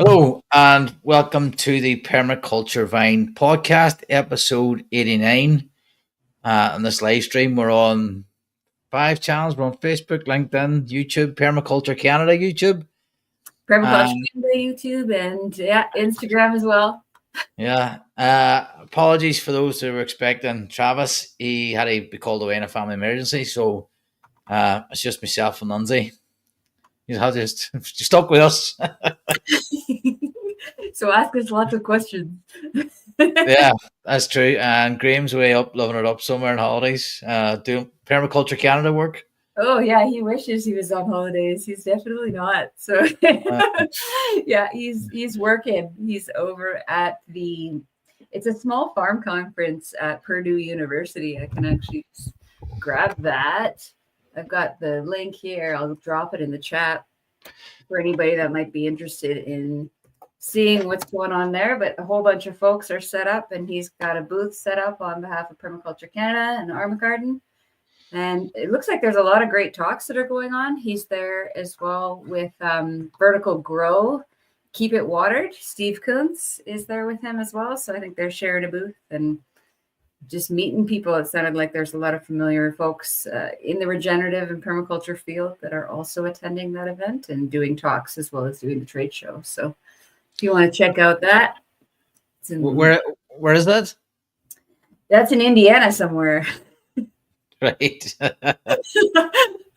Hello, and welcome to the Permaculture Vine podcast, episode 89. On this live stream, we're on 5 channels. We're on Facebook, LinkedIn, YouTube, Permaculture Canada YouTube. Permaculture Canada YouTube, and Instagram as well. Yeah. Apologies for those who were expecting Travis. He had to be called away in a family emergency, so it's just myself and Lindsay. You have to just stuck with us. So ask us lots of questions. Yeah, that's true. And Graham's way up, loving it up somewhere in holidays, doing Permaculture Canada work. Oh yeah, he wishes he was on holidays. He's definitely not. So yeah, he's working. He's over at it's a small farm conference at Purdue University. I can actually grab that. I've got the link here. I'll drop it in the chat for anybody that might be interested in seeing what's going on there. But a whole bunch of folks are set up, and he's got a booth set up on behalf of Permaculture Canada and Armagarden. And it looks like there's a lot of great talks that are going on. He's there as well with Vertical Grow, Keep It Watered. Steve Kuntz is there with him as well. So I think they're sharing a booth and just meeting people. It sounded like there's a lot of familiar folks in the regenerative and permaculture field that are also attending that event and doing talks as well as doing the trade show. So if you want to check out that. Where is that? That's in Indiana somewhere. Right.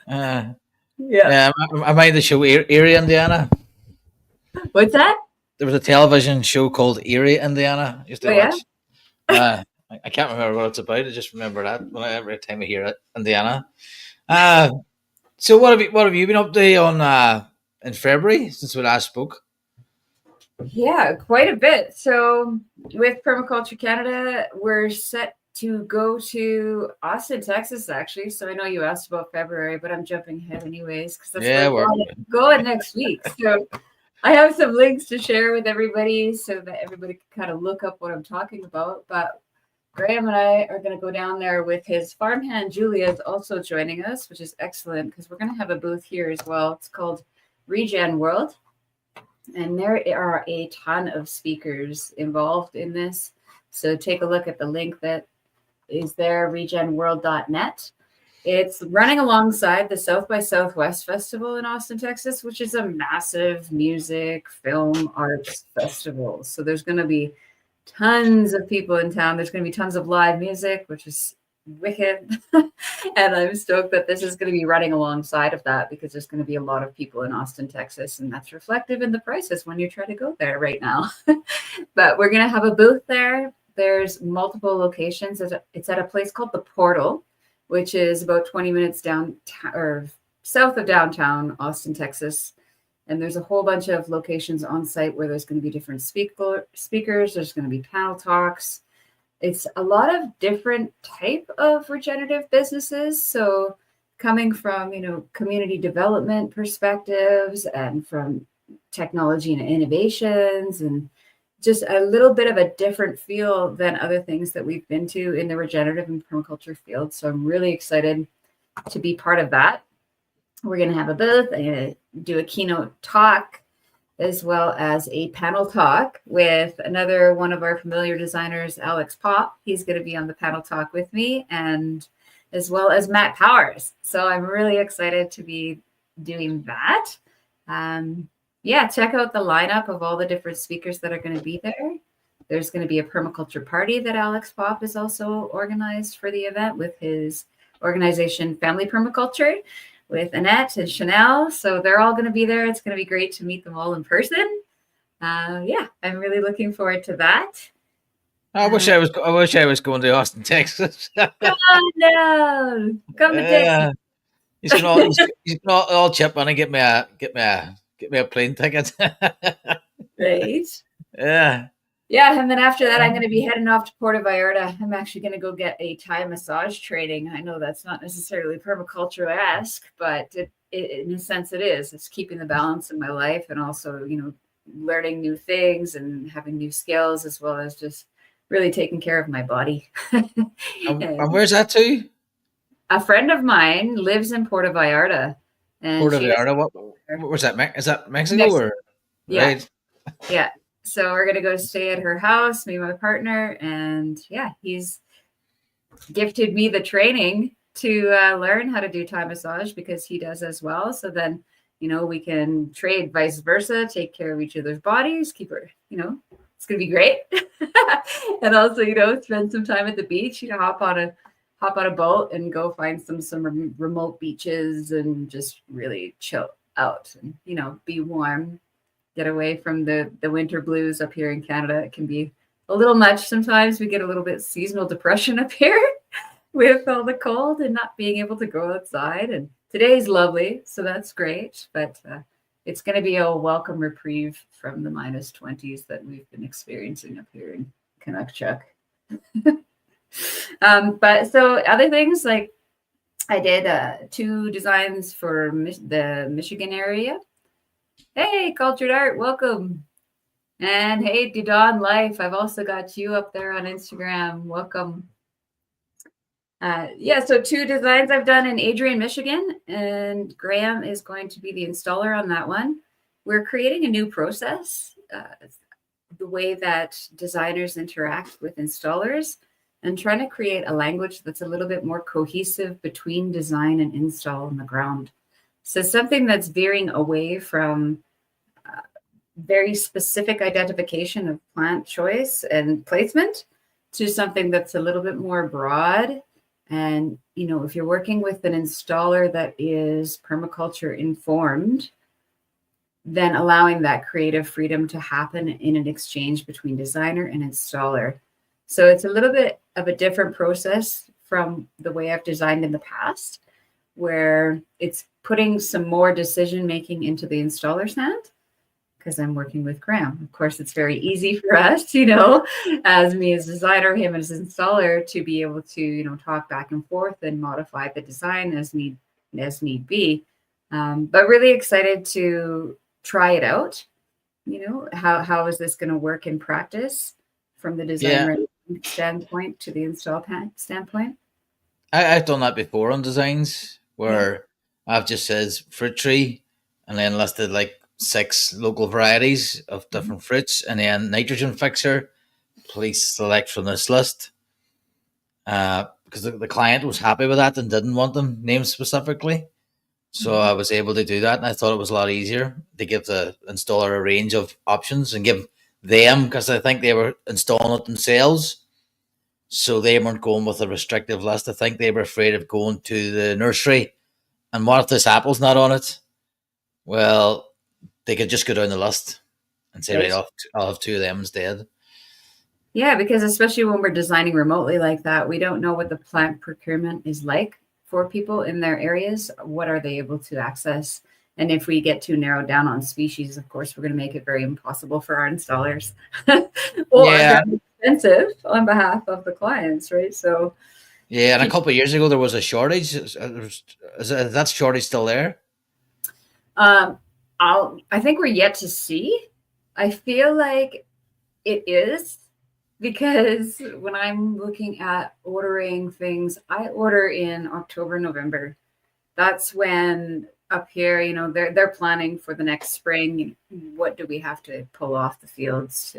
Yeah. Am I the show Erie, Indiana? What's that? There was a television show called Erie, Indiana. Used to watch. Yeah? I can't remember what it's about. I just remember that every time I hear it, Indiana. So what have you been up to on in February since we last spoke? Yeah, quite a bit. So with Permaculture Canada, we're set to go to Austin, Texas, actually. So I know you asked about February, but I'm jumping ahead anyways because that's where we're going next week. So I have some links to share with everybody so that everybody can kind of look up what I'm talking about. But Graham and I are going to go down there with his farmhand. Julia is also joining us, which is excellent because we're going to have a booth here as well. It's called Regen World. And there are a ton of speakers involved in this. So take a look at the link that is there, regenworld.net. It's running alongside the South by Southwest Festival in Austin, Texas, which is a massive music, film, arts festival. So there's going to be tons of people in town. There's going to be tons of live music, which is wicked. And I'm stoked that this is going to be running alongside of that because there's going to be a lot of people in Austin, Texas, and that's reflective in the prices when you try to go there right now. But we're going to have a booth there. There's multiple locations. It's at a place called The Portal, which is about 20 minutes south of downtown Austin, Texas. And there's a whole bunch of locations on site where there's going to be different speakers. There's going to be panel talks. It's a lot of different type of regenerative businesses. So coming from, community development perspectives and from technology and innovations and just a little bit of a different feel than other things that we've been to in the regenerative and permaculture field. So I'm really excited to be part of that. We're going to have a booth. I'm going to do a keynote talk as well as a panel talk with another one of our familiar designers, Alex Pop. He's going to be on the panel talk with me, and as well as Matt Powers. So I'm really excited to be doing that. Check out the lineup of all the different speakers that are going to be there. There's going to be a permaculture party that Alex Pop is also organized for the event with his organization Family Permaculture with Annette and Chanel. So they're all going to be there. It's going to be great to meet them all in person. I'm really looking forward to that. I wish I was going to Austin, Texas. Come on down. Come to Texas. You can all chip in and get me a plane ticket. Right. Yeah. Yeah, and then after that, I'm going to be heading off to Puerto Vallarta. I'm actually going to go get a Thai massage training. I know that's not necessarily permaculture-esque, but in a sense it is. It's keeping the balance in my life and also, learning new things and having new skills as well as just really taking care of my body. And where's that to? A friend of mine lives in Puerto Vallarta. Puerto Vallarta? What's that? Is that Mexico? Or yeah. right? Yeah. So we're gonna go stay at her house, me and my partner, and yeah, he's gifted me the training to learn how to do Thai massage because he does as well. So then, we can trade vice versa, take care of each other's bodies, keep her, it's gonna be great. And also, spend some time at the beach, hop on a boat and go find some remote beaches and just really chill out and, be warm, get away from the winter blues up here in Canada. It can be a little much sometimes. We get a little bit seasonal depression up here with all the cold and not being able to go outside. And today's lovely, so that's great. But it's going to be a welcome reprieve from the minus 20s that we've been experiencing up here in Canuckchuck. But so other things like I did 2 designs for the Michigan area. Hey, Cultured Art, welcome. And hey, Dudon Life, I've also got you up there on Instagram. Welcome. So 2 designs I've done in Adrian, Michigan, and Graham is going to be the installer on that one. We're creating a new process, the way that designers interact with installers, and trying to create a language that's a little bit more cohesive between design and install on the ground. So something that's veering away from very specific identification of plant choice and placement to something that's a little bit more broad. And, if you're working with an installer that is permaculture informed, then allowing that creative freedom to happen in an exchange between designer and installer. So it's a little bit of a different process from the way I've designed in the past, where it's putting some more decision making into the installer's hand, because I'm working with Graham. Of course, it's very easy for us, as me as designer, him as installer, to be able to, talk back and forth and modify the design as need be. But really excited to try it out. How is this going to work in practice from the design standpoint to the install standpoint? I've done that before on designs where I've just says fruit tree and then listed like 6 local varieties of different fruits, and then nitrogen fixer, please select from this list. Because the client was happy with that and didn't want them named specifically. So I was able to do that, and I thought it was a lot easier to give the installer a range of options and give them, because I think they were installing it themselves. So they weren't going with a restrictive list. I think they were afraid of going to the nursery. And what if this apple's not on it? Well, they could just go down the list and say, right, I'll have 2 of them instead. Yeah, because especially when we're designing remotely like that, we don't know what the plant procurement is like for people in their areas. What are they able to access? And if we get too narrowed down on species, of course, we're going to make it very impossible for our installers or expensive on behalf of the clients, right? So, yeah, and a couple of years ago, there was a shortage. Is that shortage still there? I think we're yet to see. I feel like it is, because when I'm looking at ordering things, I order in October, November. That's when up here, they're planning for the next spring. What do we have to pull off the fields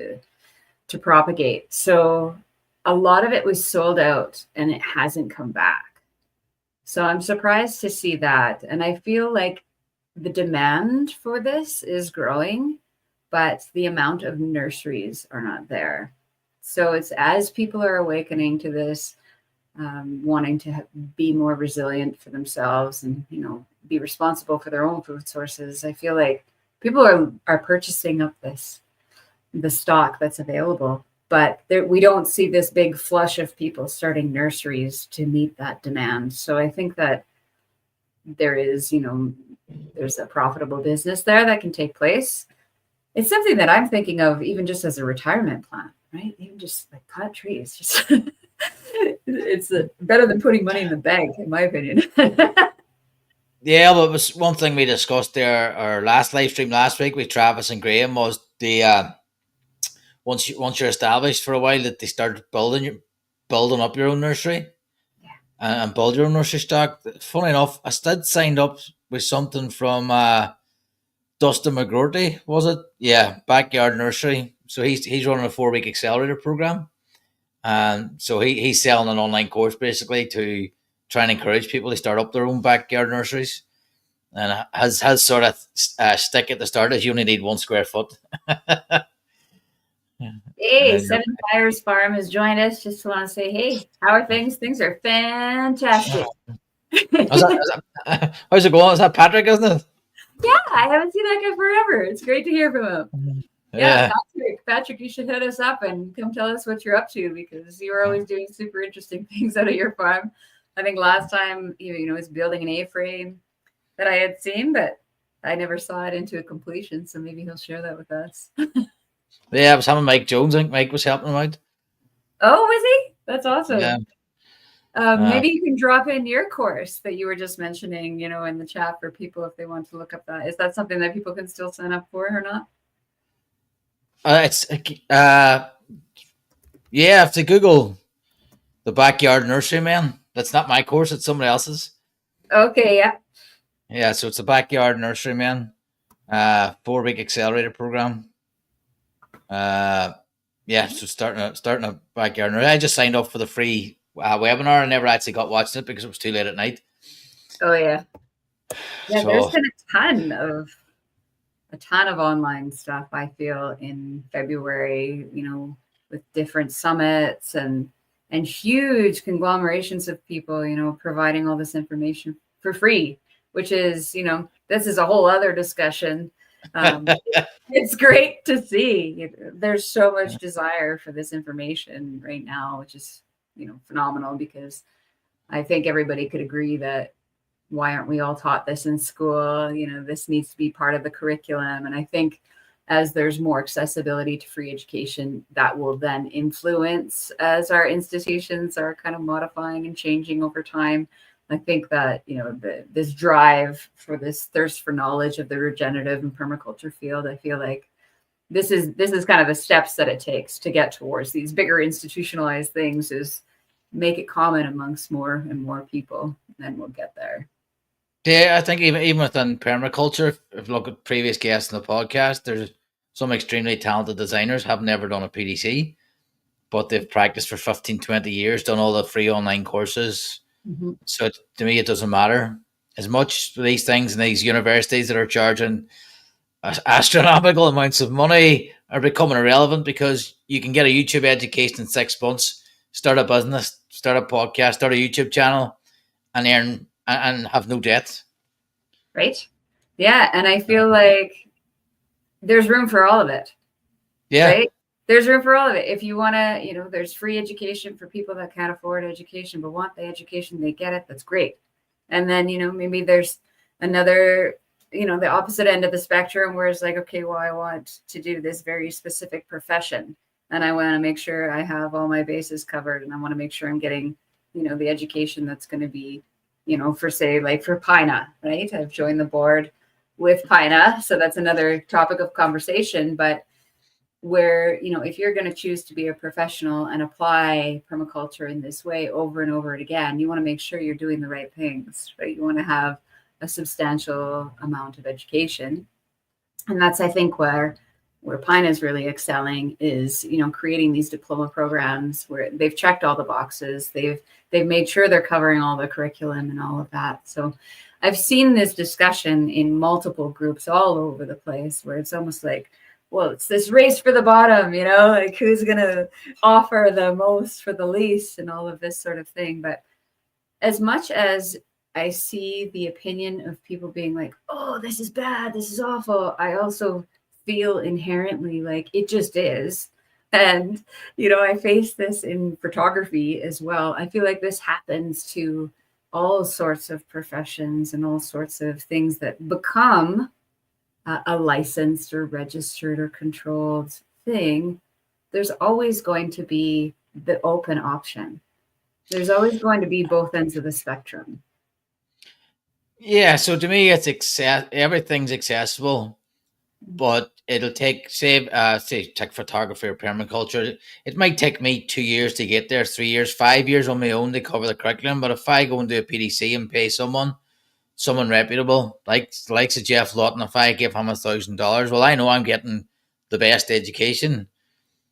to propagate? So a lot of it was sold out and it hasn't come back. So I'm surprised to see that. And I feel like the demand for this is growing, but the amount of nurseries are not there. So it's as people are awakening to this, wanting to be more resilient for themselves and, be responsible for their own food sources. I feel like people are purchasing up the stock that's available, but we don't see this big flush of people starting nurseries to meet that demand. So I think that there is, there's a profitable business there that can take place. It's something that I'm thinking of even just as a retirement plan, right? Even just like plant trees. Just it's better than putting money in the bank, in my opinion. Yeah, but it was one thing we discussed there, our last live stream last week with Travis and Graham, was the once you're established for a while, that they started building up your own nursery and build your own nursery stock. Funny enough, I still signed up with something from Dustin McGroarty, was it? Yeah, Backyard Nursery. So he's running a 4-week accelerator program, and so he's selling an online course basically to try and encourage people to start up their own backyard nurseries. And has sort of stick at the start is you only need 1 square foot. Hey, Seven Fires Farm has joined us. Just want to say, hey, how are things? Things are fantastic. How's it going? Is that Patrick, isn't it? Yeah, I haven't seen that guy forever. It's great to hear from him. Yeah, Patrick, you should hit us up and come tell us what you're up to, because you were always doing super interesting things out of your farm. I think last time you was building an A-frame that I had seen, but I never saw it into a completion. So maybe he'll share that with us. Yeah, I was having Mike Jones. I think Mike was helping him out. Oh, was he? That's awesome. Yeah. Maybe you can drop in your course that you were just mentioning, in the chat for people if they want to look up that. Is that something that people can still sign up for or not? If they Google the Backyard Nursery Man, that's not my course, it's somebody else's. Okay, yeah. Yeah, so it's a Backyard Nursery Man 4-week accelerator program. So starting a backyard nursery. I just signed up for the free webinar. I never actually got watching it because it was too late at night. Oh yeah. Yeah, so, there's been a ton of online stuff, I feel, in February, with different summits and huge conglomerations of people, providing all this information for free, which is, this is a whole other discussion. It's great to see. There's so much desire for this information right now, which is, phenomenal, because I think everybody could agree that why aren't we all taught this in school? This needs to be part of the curriculum. And I think as there's more accessibility to free education, that will then influence as our institutions are kind of modifying and changing over time. I think that, this drive for this thirst for knowledge of the regenerative and permaculture field, I feel like this is kind of the steps that it takes to get towards these bigger institutionalized things, is make it common amongst more and more people, and then we'll get there. Yeah, I think even within permaculture, if you look at previous guests in the podcast, there's some extremely talented designers have never done a PDC, but they've practiced for 15, 20 years, done all the free online courses. Mm-hmm. So to me, it doesn't matter as much. These things and these universities that are charging astronomical amounts of money are becoming irrelevant, because you can get a YouTube education in 6 months, start a business, start a podcast, start a YouTube channel, and earn and have no debt. Right. Yeah. And I feel like there's room for all of it. Yeah. Right? There's room for all of it. If you want to, there's free education for people that can't afford education, but want the education, they get it. That's great. And then, maybe there's another, the opposite end of the spectrum where it's like, okay, well, I want to do this very specific profession, and I want to make sure I have all my bases covered, and I want to make sure I'm getting, the education that's going to be, for say, like for PINA, right? I've joined the board with PINA. So that's another topic of conversation, but where, if you're going to choose to be a professional and apply permaculture in this way over and over again, you want to make sure you're doing the right things, right? You want to have a substantial amount of education. And that's, I think, where PINA is really excelling, is, creating these diploma programs where they've checked all the boxes. They've made sure they're covering all the curriculum and all of that. So I've seen this discussion in multiple groups all over the place, where it's almost like, well, it's this race for the bottom, like who's going to offer the most for the least and all of this sort of thing. But as much as I see the opinion of people being like, oh, this is bad, this is awful, I also feel inherently like it just is. And, I face this in photography as well. I feel like this happens to all sorts of professions and all sorts of things that become a licensed or registered or controlled thing. There's always going to be the open option. There's always going to be both ends of the spectrum. Yeah, so to me, it's everything's accessible, but it'll take, say take photography or permaculture. It might take me 2 years to get there, 3 years, 5 years on my own to cover the curriculum. But if I go and do a PDC and pay someone someone reputable, like a Jeff Lawton, if I give him $1,000, well, I know I'm getting the best education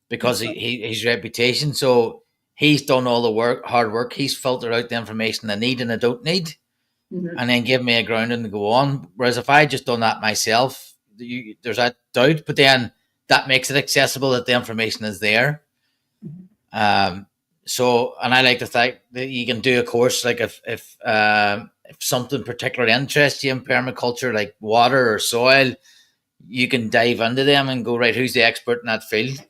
because his reputation. So he's done all the hard work. He's filtered out the information I need and I don't need, and then give me a grounding to go on. Whereas if I just done that myself, there's that doubt. But then that makes it accessible that the information is there. So, and I like to think that you can do a course, like if something particularly interests you in permaculture, like water or soil, you can dive into them and go, right, who's the expert in that field?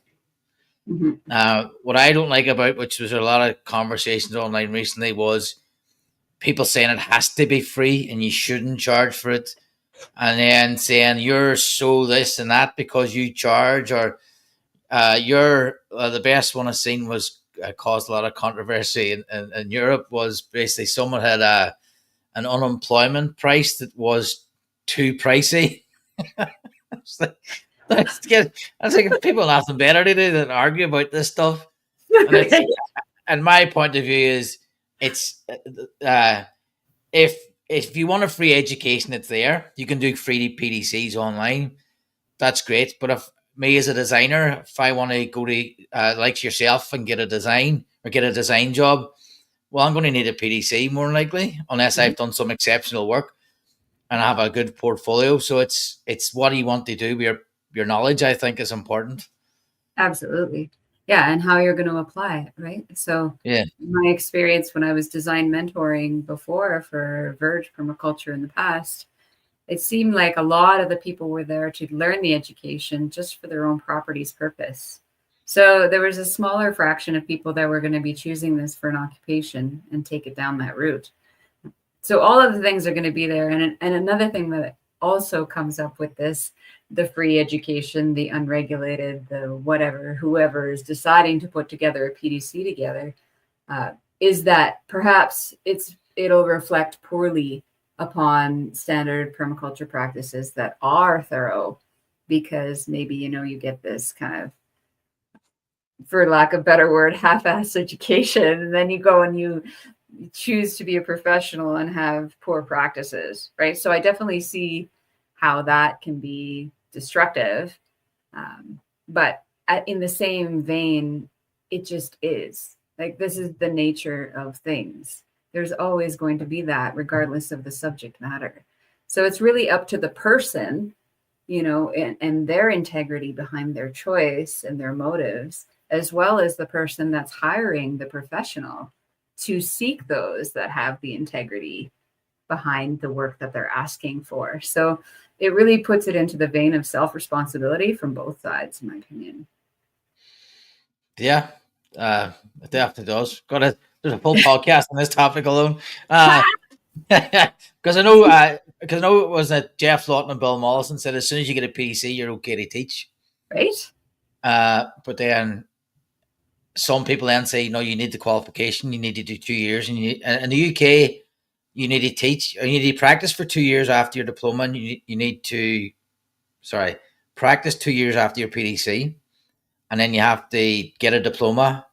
What I don't like about, which was a lot of conversations online recently, was people saying it has to be free and you shouldn't charge for it, and then saying you're so this and that because you charge, or you're the best one I've seen was caused a lot of controversy in Europe, was basically someone had an unemployment price that was too pricey. I was like, people have nothing better to do than argue about this stuff. And my point of view is, it's if you want a free education, it's there. You can do free PDCs online. That's great. But if me as a designer, if I want to go to like yourself and get a design job, well, I'm going to need a PDC more than likely, unless I've done some exceptional work and have a good portfolio. So it's what do you want to do with your knowledge, I think, is important. Absolutely. Yeah. And how you're going to apply it, right? So my experience when I was design mentoring before for Verge Permaculture in the past, it seemed like a lot of the people were there to learn the education just for their own property's purpose. So there was a smaller fraction of people that were going to be choosing this for an occupation and take it down that route. So all of the things are going to be there. And another thing that also comes up with this, the free education, the unregulated, the whatever, whoever is deciding to put together a PDC together, is that perhaps it'll reflect poorly upon standard permaculture practices that are thorough, because maybe, you get this kind of, for lack of a better word, half-ass education, and then you go and you choose to be a professional and have poor practices, right? So I definitely see how that can be destructive. But in the same vein, it just is. Like, this is the nature of things. There's always going to be that, regardless of the subject matter. So it's really up to the person, and their integrity behind their choice and their motives, as well as the person that's hiring the professional, to seek those that have the integrity behind the work that they're asking for. So it really puts it into the vein of self-responsibility from both sides, in my opinion. Yeah, it definitely does. There's a full podcast on this topic alone. Because I know it was that Jeff Lawton and Bill Mollison said as soon as you get a PDC, you're okay to teach. Right. But then some people then say, no, you need the qualification. You need to do 2 years, and in the UK, you need to teach, or you need to practice for 2 years after your diploma, and you need to practice 2 years after your PDC, and then you have to get a diploma,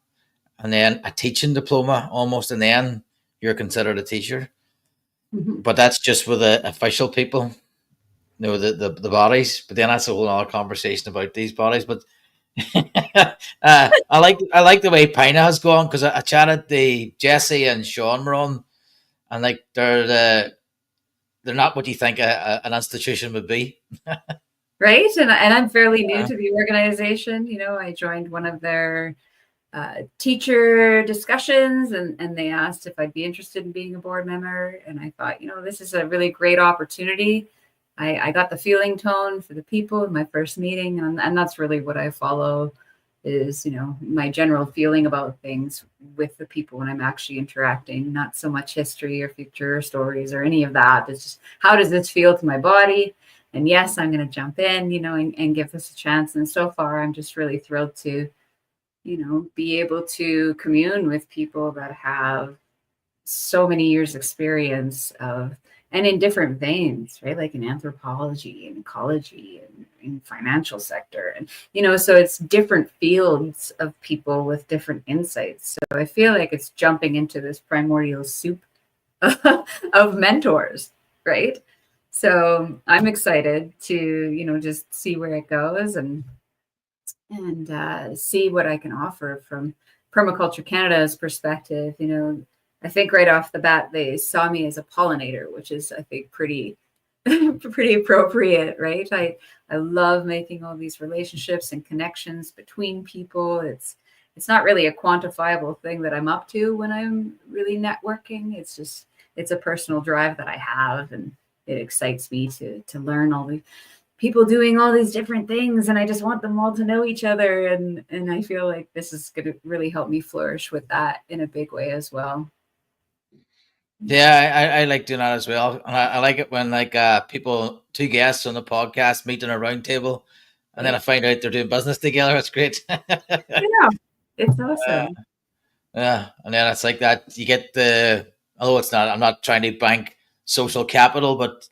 and then a teaching diploma almost, and then you're considered a teacher. But that's just with the official people, the bodies. But then that's a whole other conversation about these bodies. But I like the way Pina has gone, because I chatted the Jesse and Sean were on, and like they're not what you think an institution would be. Right. And I'm fairly new to the organization. I joined one of their teacher discussions, and they asked if I'd be interested in being a board member. And I thought, this is a really great opportunity. I got the feeling tone for the people in my first meeting, and that's really what I follow, is, my general feeling about things with the people when I'm actually interacting, not so much history or future stories or any of that. It's just, how does this feel to my body? And yes, I'm going to jump in, and give this a chance. And so far, I'm just really thrilled to, be able to commune with people that have so many years experience of, and in different veins, right? Like in anthropology and ecology and in financial sector. And, so it's different fields of people with different insights. So I feel like it's jumping into this primordial soup of mentors, right? So I'm excited to, just see where it goes and see what I can offer from Permaculture Canada's perspective. I think right off the bat, they saw me as a pollinator, which is, I think, pretty pretty appropriate, right? I love making all these relationships and connections between people. It's not really a quantifiable thing that I'm up to when I'm really networking. It's a personal drive that I have, and it excites me to learn all the people doing all these different things, and I just want them all to know each other, and I feel like this is going to really help me flourish with that in a big way as well. Yeah, I like doing that as well. And I like it when people, two guests on the podcast meet in a round table, and then I find out they're doing business together. It's great. Yeah, it's awesome. Yeah, and then it's like that. You get although it's not. I'm not trying to bank social capital, but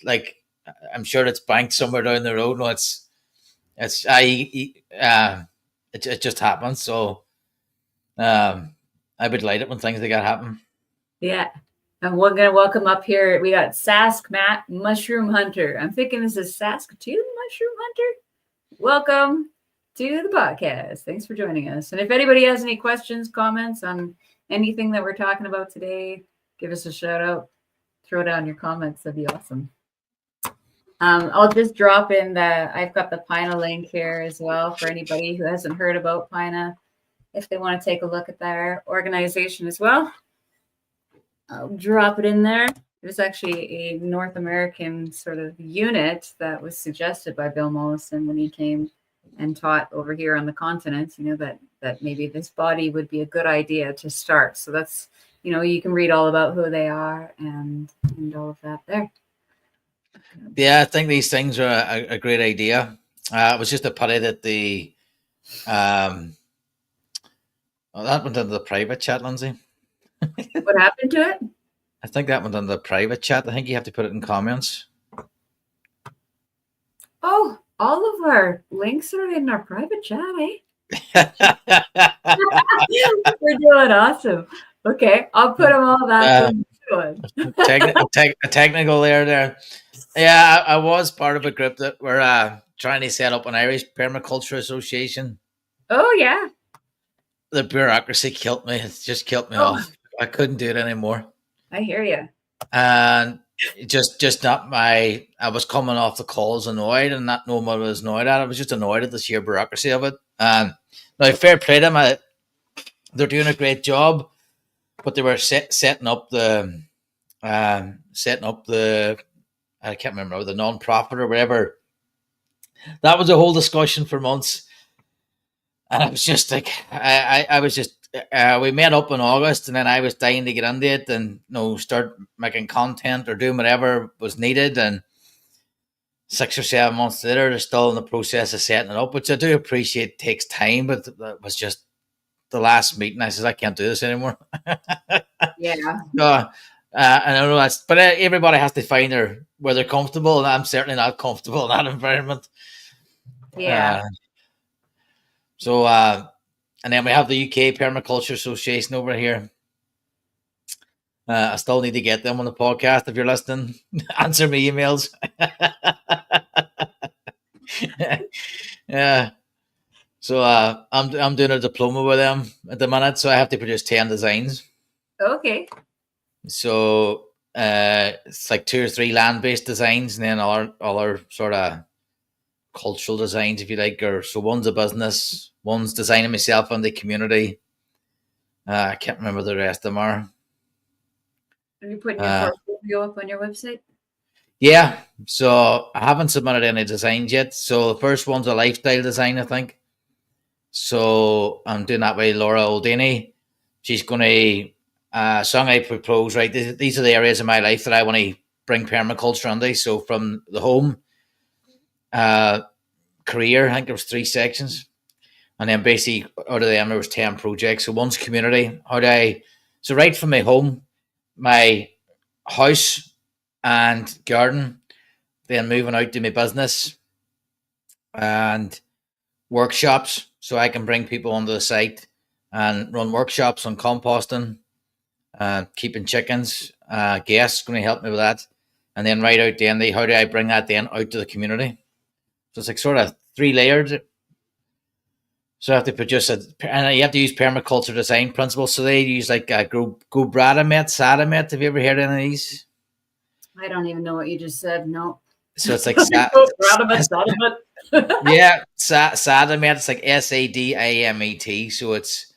I'm sure it's banked somewhere down the road. No, it just happens. So, I would like it when things like that happen. Yeah. And we're going to welcome up here. We got Sask Matt, Mushroom Hunter. I'm thinking this is Saskatoon Mushroom Hunter. Welcome to the podcast. Thanks for joining us. And if anybody has any questions, comments on anything that we're talking about today, give us a shout out. Throw down your comments. That'd be awesome. I'll just drop in I've got the Pina link here as well for anybody who hasn't heard about Pina, if they want to take a look at their organization as well. I'll drop it in there. It was actually a North American sort of unit that was suggested by Bill Mollison when he came and taught over here on the continent, that maybe this body would be a good idea to start. So that's, you can read all about who they are and all of that there. Yeah, I think these things are a great idea. It was just a pity that that went into the private chat, Lindsay. What happened to it? I think that went into the private chat. I think you have to put it in comments. Oh, all of our links are in our private chat, eh? We're doing awesome. Okay, I'll put them all back in a technical there. Yeah, I was part of a group that were trying to set up an Irish Permaculture Association. Oh, yeah. The bureaucracy killed me. It just killed me off. I couldn't do it anymore. I hear you. And just not I was coming off the calls annoyed and not knowing what I was annoyed at. I was just annoyed at the sheer bureaucracy of it. And now, fair play to them. They're doing a great job, but they were setting up the I can't remember, the non-profit or whatever. That was a whole discussion for months. And I was just like, we met up in August, and then I was dying to get into it and start making content or doing whatever was needed. And 6 or 7 months later, they're still in the process of setting it up, which I do appreciate takes time, but that was just the last meeting. I said, I can't do this anymore. Yeah. I don't know but everybody has to find where they're comfortable, and I'm certainly not comfortable in that environment. Yeah. And then we have the UK Permaculture Association over here. I still need to get them on the podcast. If you're listening, answer me emails. Yeah. So I'm doing a diploma with them at the minute, so I have to produce 10 designs. Okay. So it's like 2 or 3 land-based designs, and then other sort of cultural designs, if you like. So one's a business, one's designing myself and the community. I can't remember the rest of them are. Are you putting your portfolio up on your website? Yeah. So I haven't submitted any designs yet. So the first one's a lifestyle design, I think. So I'm doing that with Laura Oldini. She's going to song I propose, right? These are the areas of my life that I want to bring permaculture under. So from the home, career, I think there was 3 sections. And then basically out of them, there was 10 projects. So one's community. So right from my home, my house and garden, then moving out to my business and workshops, so I can bring people onto the site and run workshops on composting, keeping chickens. Guests going to help me with that, and then right out then, how do I bring that then out to the community? So it's like sort of 3 layered. So I have to produce and you have to use permaculture design principles. So they use like go bradamet, sadamet. Have you ever heard of any of these? I don't even know what you just said. No. So it's like yeah, sadamet. It's like SADIMET. So it's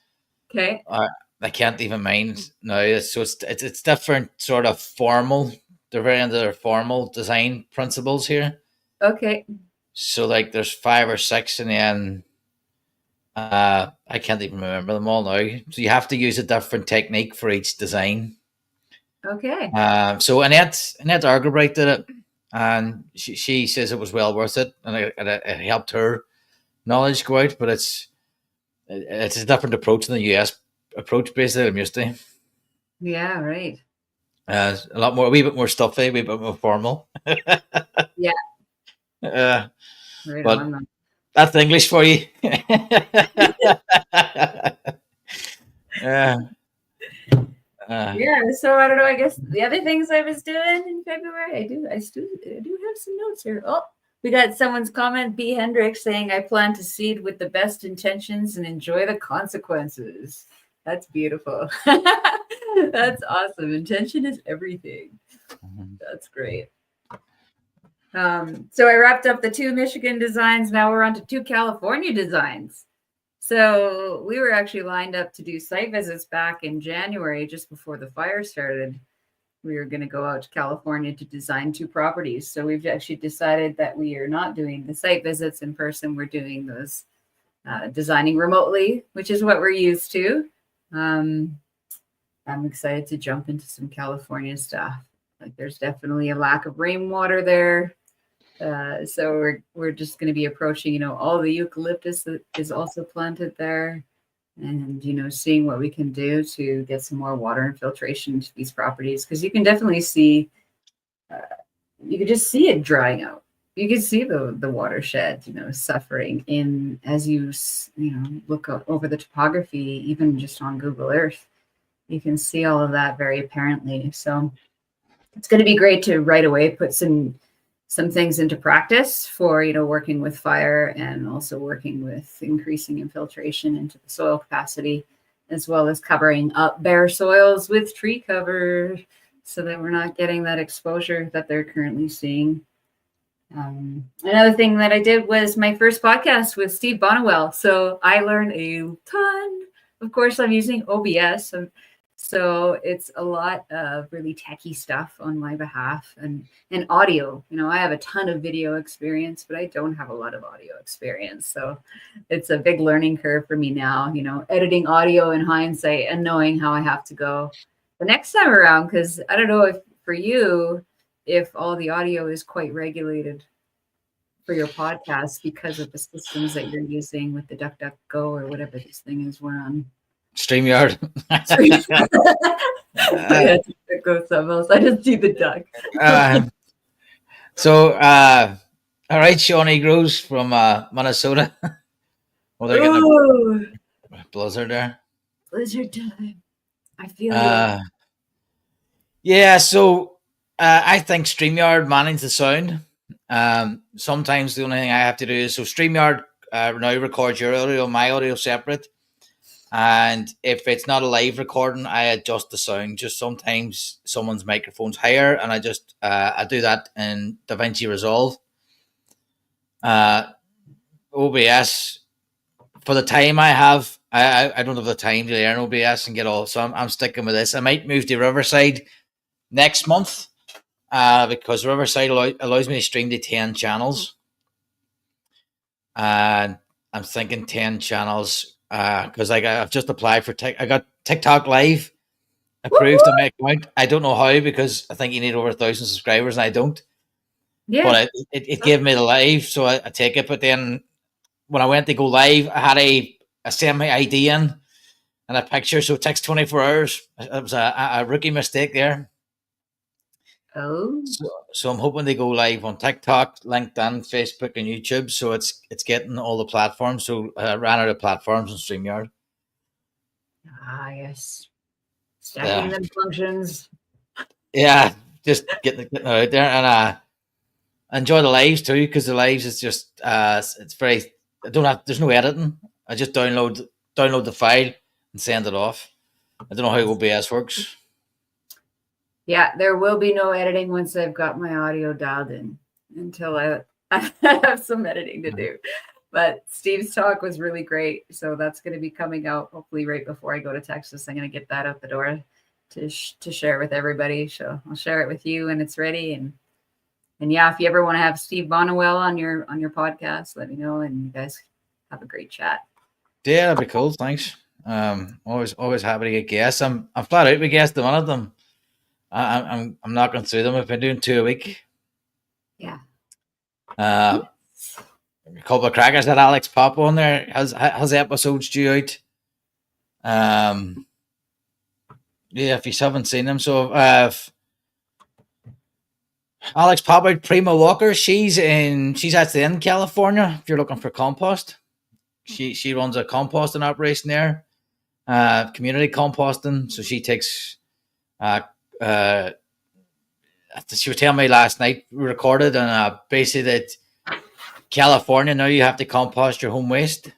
okay. I can't even mind now. So it's different sort of formal. They're very into their formal design principles here. Okay. So like there's 5 or 6, and then I can't even remember them all now. So you have to use a different technique for each design. Okay. So Annette Argerbright did it, and she says it was well worth it, and it helped her knowledge go out. But it's a different approach than the US approach based that I'm used to. Yeah, right. A lot more, a wee bit more stuffy, a wee bit more formal. Yeah. Right but on. That's English for you. Yeah, so I don't know. I guess the other things I was doing in February, I do have some notes here. Oh, we got someone's comment, B. Hendricks, saying, I plant a seed with the best intentions and enjoy the consequences. That's beautiful. That's awesome. Intention is everything. That's great. So I wrapped up the 2 Michigan designs. Now we're on to 2 California designs. So we were actually lined up to do site visits back in January, just before the fire started. We were going to go out to California to design 2 properties. So we've actually decided that we are not doing the site visits in person. We're doing those designing remotely, which is what we're used to. I'm excited to jump into some California stuff. Like there's definitely a lack of rainwater there. So we're just going to be approaching, all the eucalyptus that is also planted there, and, seeing what we can do to get some more water infiltration into these properties. Because you can definitely see, you can just see it drying out. You can see the watershed, suffering as you look over the topography, even just on Google Earth. You can see all of that very apparently. So it's going to be great to right away put some things into practice for, working with fire, and also working with increasing infiltration into the soil capacity, as well as covering up bare soils with tree cover so that we're not getting that exposure that they're currently seeing. Another thing that I did was my first podcast with Steve Bonnewell. So I learned a ton. Of course, I'm using OBS. So it's a lot of really techie stuff on my behalf, and audio. I have a ton of video experience, but I don't have a lot of audio experience. So it's a big learning curve for me now, editing audio in hindsight and knowing how I have to go the next time around. Because I don't know if for you, if all the audio is quite regulated for your podcast because of the systems that you're using with the DuckDuckGo or whatever this thing is we're on. StreamYard. Go somewhere else. I just see the duck. All right, Shawnee Groves from Minnesota. Well, they're getting a blizzard there. Blizzard time. I feel it. Yeah, so I think StreamYard manages the sound. Sometimes the only thing I have to do is, so StreamYard now records your audio, my audio separate. And if it's not a live recording, I adjust the sound. Just sometimes someone's microphone's higher, and I just I do that in DaVinci Resolve. OBS, for the time I have, I don't have the time to learn OBS and get all. So I'm sticking with this. I might move to Riverside next month because Riverside allows me to stream to 10 channels. And I'm thinking 10 channels. Because I've just applied for I got TikTok Live approved on my account. I don't know how, because I think you need over 1,000 subscribers, and I don't. Yeah. But it gave me the live, so I take it. But then when I went to go live, I had a send my ID in and a picture, so it takes 24 hours. It was a rookie mistake there. Oh. So I'm hoping to go live on TikTok, LinkedIn, Facebook, and YouTube. So it's getting all the platforms. So I ran out of platforms on StreamYard. Ah, yes. Stacking them functions. Yeah, just getting out there and enjoy the lives too, because the lives is just it's very. I don't have. There's no editing. I just download the file and send it off. I don't know how OBS works. Yeah, there will be no editing once I've got my audio dialed in until I have some editing to do. But Steve's talk was really great. So that's going to be coming out hopefully right before I go to Texas. I'm going to get that out the door to share with everybody. So I'll share it with you when it's ready. And yeah, if you ever want to have Steve Bonnewell on your podcast, let me know, and you guys have a great chat. Yeah, that'd be cool. Thanks. Always happy to get guests. I'm flat out with guests. One of them, I'm knocking through them. I've been doing 2 a week. Yeah. A couple of crackers that Alex Pop on there has episodes due out. Yeah, if you haven't seen them, so Alex Pop out Prima Walker. She's actually in California. If you're looking for compost, she runs a composting operation there, community composting. So she takes. She was telling me last night we recorded, and basically that California now you have to compost your home waste.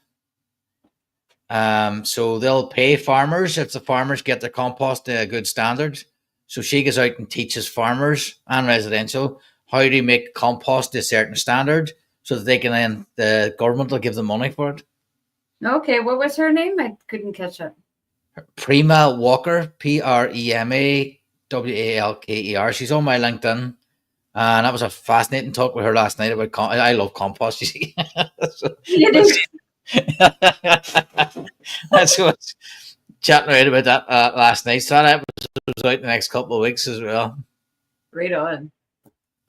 So they'll pay farmers if the farmers get their compost to a good standard. So she goes out and teaches farmers and residential how to make compost to a certain standard, so that they can then the government will give them money for it. Okay, what was her name? I couldn't catch up. Prima Walker, PREMA WALKER. She's on my LinkedIn, and that was a fascinating talk with her last night about. I love compost. You see, that's what chatting around about that last night. So that episode was out the next couple of weeks as well. Right on.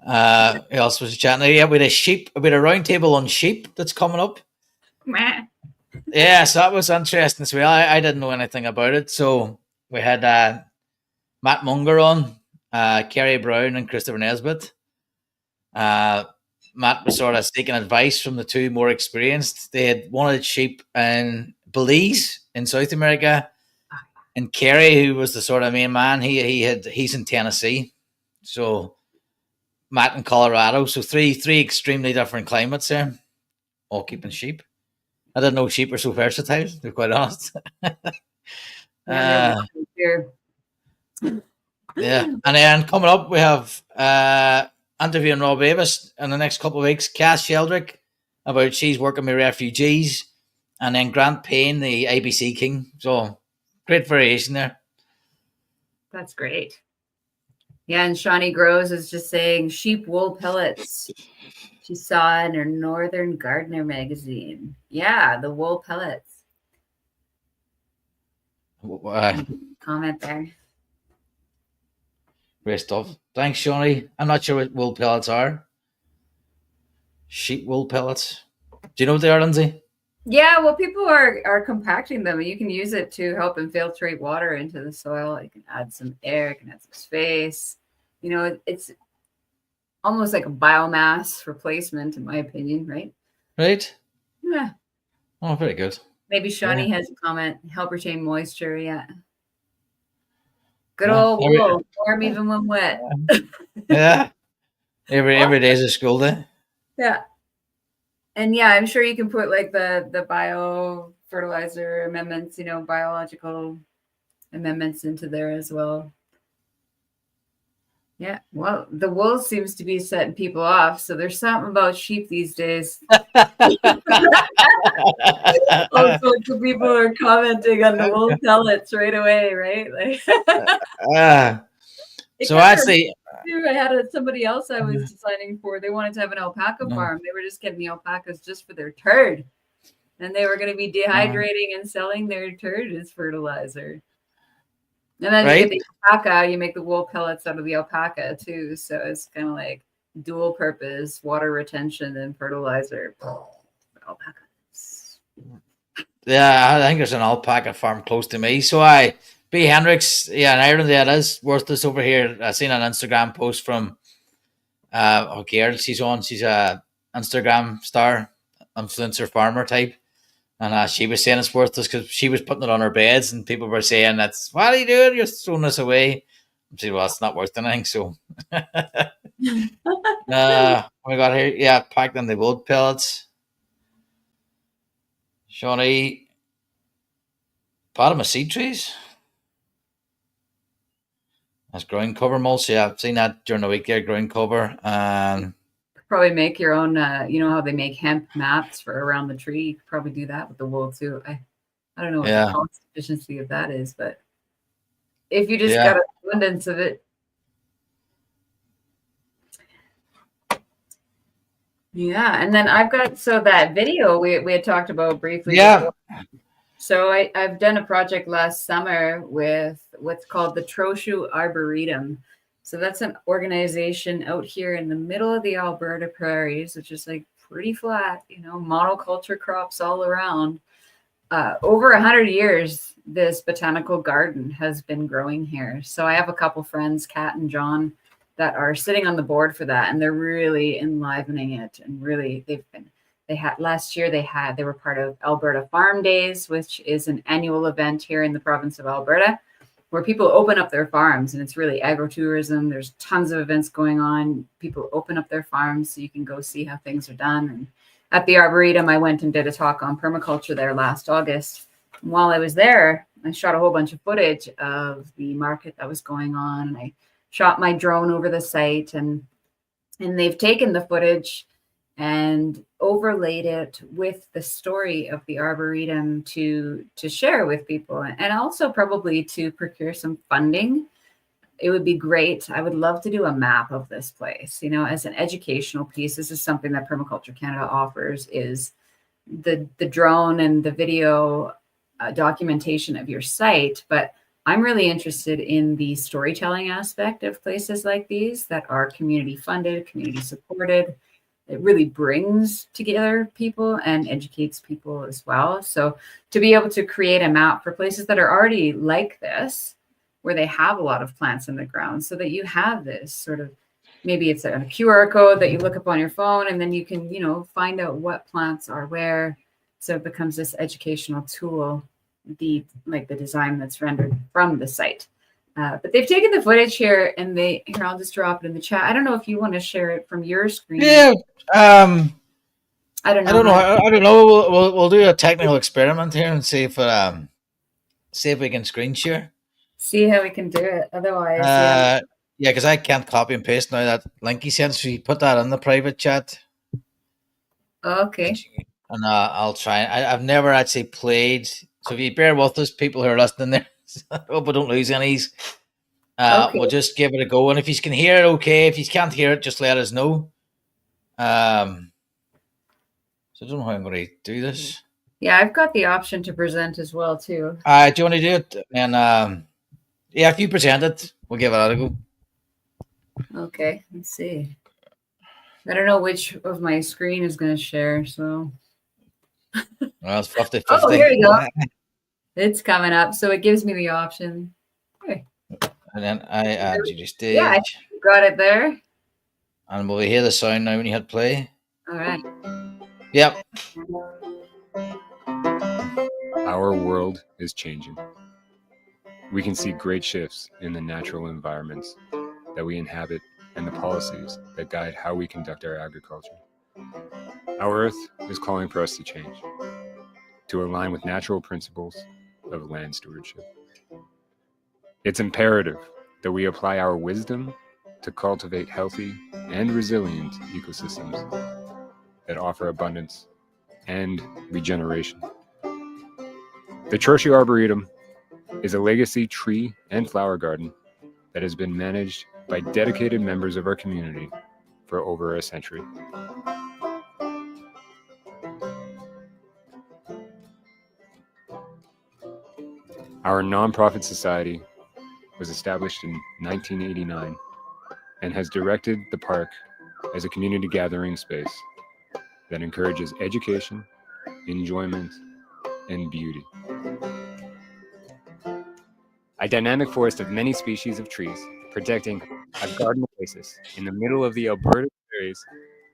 Who else was chatting? Yeah, with a round table on sheep that's coming up. Meh. Yeah, so that was interesting as well. I didn't know anything about it. So we had Matt Munger on, Kerry Brown and Christopher Nesbitt. Matt was sort of seeking advice from the two more experienced. They had wanted sheep in Belize in South America, and Kerry, who was the sort of main man, he's in Tennessee. So Matt in Colorado. So three extremely different climates there, all keeping sheep. I didn't know sheep were so versatile, to be quite honest. Yeah, and then coming up, we have interviewing Rob Avis in the next couple of weeks. Cass Sheldrick about she's working with refugees, and then Grant Payne, the ABC King. So great variation there. That's great. Yeah, and Shawnee Groves is just saying sheep wool pellets. She saw in her Northern Gardener magazine. Yeah, the wool pellets. Comment there. Great stuff. Thanks, Shawnee. I'm not sure what wool pellets are. Sheep wool pellets. Do you know what they are, Lindsay? Yeah, well, people are compacting them. You can use it to help infiltrate water into the soil. You can add some air, you can add some space. You know, it's almost like a biomass replacement, in my opinion, right? Right? Yeah. Oh, very good. Maybe Shawnee has a comment. Help retain moisture, yeah. Good old wool, warm even when wet. Yeah. Every day is a school day. Yeah. And yeah, I'm sure you can put like the bio fertilizer amendments, you know, biological amendments into there as well. Yeah, well, the wool seems to be setting people off. So there's something about sheep these days. All sorts of people are commenting on the wool pellets right away, right? Like, so actually, I had somebody else I was designing for. They wanted to have an alpaca farm. They were just getting the alpacas just for their turd, and they were going to be dehydrating and selling their turd as fertilizer. And then you get the alpaca, you make the wool pellets out of the alpaca too. So it's kind of like dual purpose, water retention and fertilizer. Alpacas. Yeah, I think there's an alpaca farm close to me. So B. Hendricks, in Ireland, it is worthless over here. I seen an Instagram post from a girl. She's a Instagram star, influencer farmer type. And she was saying it's worthless because she was putting it on her beds, and people were saying, "That's what are you doing? You're throwing this away." See, well, it's not worth anything. So, we got here, yeah, packed in the wood pellets. Shawnee, bottom of seed trees. That's ground cover mulch. Yeah, I've seen that during the week there, ground cover. And probably make your own, you know how they make hemp mats for around the tree? You could probably do that with the wool too. I don't know what the cost efficiency of that is, but if you just got an abundance of it. Yeah, and then I've got, so that video we had talked about briefly. Yeah. Before. So I've done a project last summer with what's called the Trochu Arboretum. So that's an organization out here in the middle of the Alberta prairies, which is like pretty flat, you know, monoculture crops all around. Over 100 years, this botanical garden has been growing here. So I have a couple friends, Kat and John, that are sitting on the board for that, and they're really enlivening it. And really, last year they were part of Alberta Farm Days, which is an annual event here in the province of Alberta, where people open up their farms, and it's really agrotourism. There's tons of events going on. People open up their farms so you can go see how things are done. And at the Arboretum, I went and did a talk on permaculture there last August. And while I was there, I shot a whole bunch of footage of the market that was going on, and I shot my drone over the site, and they've taken the footage and overlaid it with the story of the Arboretum to share with people, and also probably to procure some funding. It would be great. I would love to do a map of this place, you know, as an educational piece. This is something that Permaculture Canada offers, is the drone and the video documentation of your site. But I'm really interested in the storytelling aspect of places like these that are community funded, community supported. It really brings together people and educates people as well. So to be able to create a map for places that are already like this, where they have a lot of plants in the ground, so that you have this sort of, maybe it's a QR code that you look up on your phone, and then you can, you know, find out what plants are where. So it becomes this educational tool, the design that's rendered from the site. But they've taken the footage here, and here, I'll just drop it in the chat. I don't know if you want to share it from your screen. Yeah. I don't know. I don't know. We'll do a technical experiment here and see if we can screen share. See how we can do it. Otherwise, yeah, because I can't copy and paste now that link you sent. So you put that in the private chat. Okay. And I'll try. I've never actually played. So if you bear with us, people who are listening there, I hope I don't lose any. Okay. We'll just give it a go. And if you can hear it, okay. If you can't hear it, just let us know. So I don't know how I'm going to do this. Yeah, I've got the option to present as well, too. Do you want to do it? And yeah, if you present it, we'll give it a go. Okay, let's see. I don't know which of my screen is going to share, so. Well, it's 50-50. Oh, here we go. It's coming up, so it gives me the option. Okay. And then I add you to stage. Yeah, I got it there. And will we hear the sound now when you hit play? All right. Yep. Our world is changing. We can see great shifts in the natural environments that we inhabit and the policies that guide how we conduct our agriculture. Our Earth is calling for us to change, to align with natural principles of land stewardship. It's imperative that we apply our wisdom to cultivate healthy and resilient ecosystems that offer abundance and regeneration. The Trochu Arboretum is a legacy tree and flower garden that has been managed by dedicated members of our community for over a century. Our nonprofit society was established in 1989 and has directed the park as a community gathering space that encourages education, enjoyment, and beauty. A dynamic forest of many species of trees protecting a garden oasis in the middle of the Alberta prairies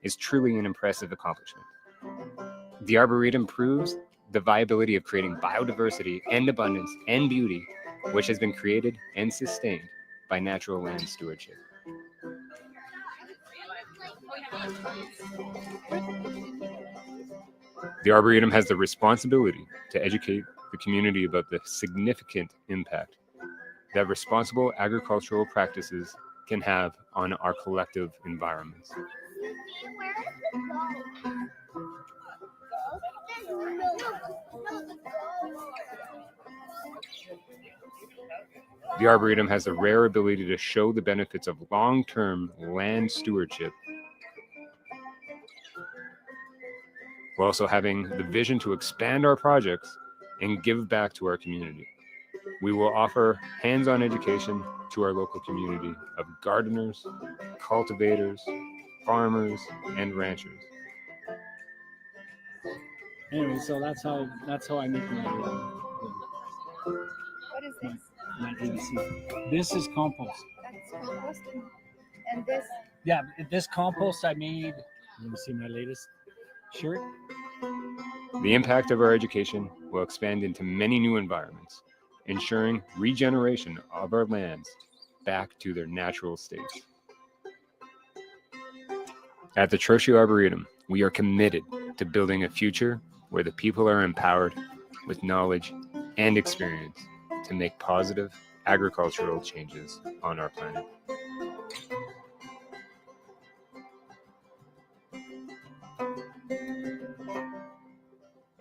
is truly an impressive accomplishment. The Arboretum proves the viability of creating biodiversity and abundance and beauty, which has been created and sustained by natural land stewardship. The Arboretum has the responsibility to educate the community about the significant impact that responsible agricultural practices can have on our collective environments. The Arboretum has the rare ability to show the benefits of long-term land stewardship, while also having the vision to expand our projects and give back to our community. We will offer hands-on education to our local community of gardeners, cultivators, farmers, and ranchers. Anyway, so that's how I make my What is this? my ABC. This is compost. That's compost. And this? Yeah, this compost I made. Let me see my latest shirt. The impact of our education will expand into many new environments, ensuring regeneration of our lands back to their natural states. At the Trochu Arboretum, we are committed to building a future where the people are empowered with knowledge and experience to make positive agricultural changes on our planet.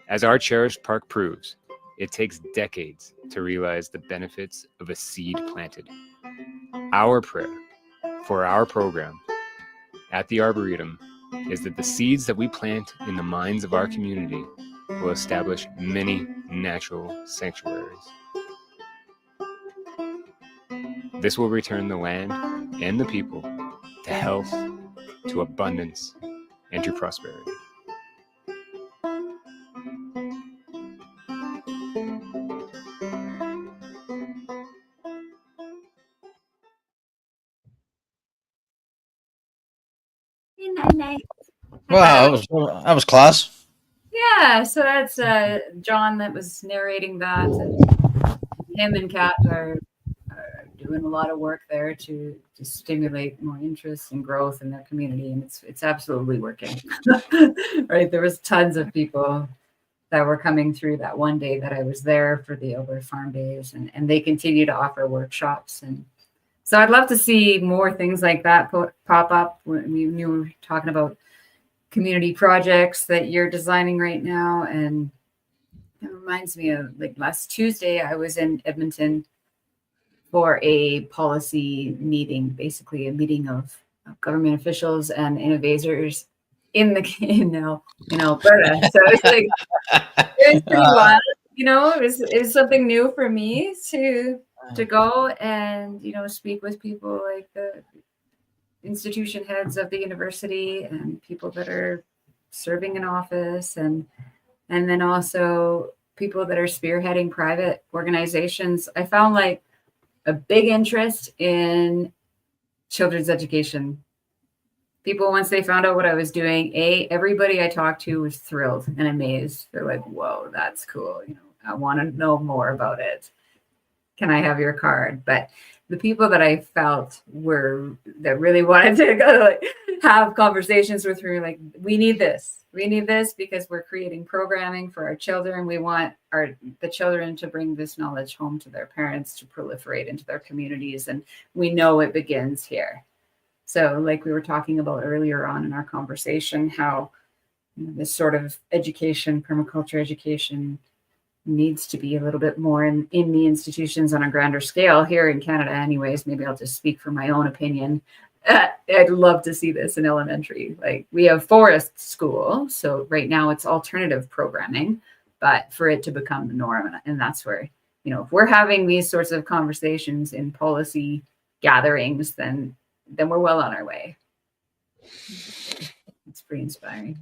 As our cherished park proves, it takes decades to realize the benefits of a seed planted. Our prayer for our program at the Arboretum is that the seeds that we plant in the minds of our community will establish many natural sanctuaries. This will return the land and the people to health, to abundance, and to prosperity. Wow, that was class. Yeah, so that's John that was narrating that. And him and Kat are doing a lot of work there to stimulate more interest and growth in their community, and it's absolutely working. Right, there was tons of people that were coming through that one day that I was there for the Alberta Farm Days, and they continue to offer workshops. And so I'd love to see more things like that pop up. When you were talking about community projects that you're designing right now, and it reminds me of like last Tuesday I was in Edmonton for a policy meeting, basically a meeting of government officials and innovators in Alberta. So it's like it was pretty wild, it was something new for me to go and speak with people like the institution heads of the university and people that are serving in office, and then also people that are spearheading private organizations. I found like a big interest in children's education. People, once they found out what I was doing, everybody I talked to was thrilled and amazed. They're like, whoa, that's cool. I want to know more about it. Can I have your card? But the people that I felt that really wanted to go have conversations with me, like, we need this. We need this because we're creating programming for our children. We want the children to bring this knowledge home to their parents, to proliferate into their communities. And we know it begins here. So like we were talking about earlier on in our conversation, how this sort of education, permaculture education, needs to be a little bit more in the institutions on a grander scale here in Canada anyways. Maybe I'll just speak for my own opinion. I'd love to see this in elementary. Like, we have forest school, so right now it's alternative programming, but for it to become the norm, and that's where, if we're having these sorts of conversations in policy gatherings, then we're well on our way. It's pretty inspiring.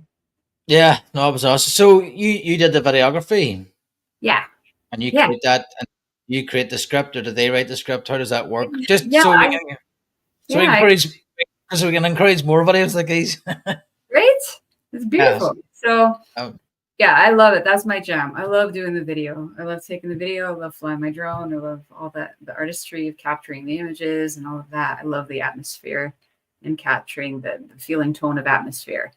Yeah, no, it was awesome. So you did the videography. Yeah. And you create that, and you create the script, or do they write the script? How does that work? Just so we can encourage more videos like these. Right? It's beautiful. So Yeah, I love it. That's my jam. I love doing the video. I love taking the video. I love flying my drone. I love all that, the artistry of capturing the images and all of that. I love the atmosphere and capturing the feeling tone of atmosphere.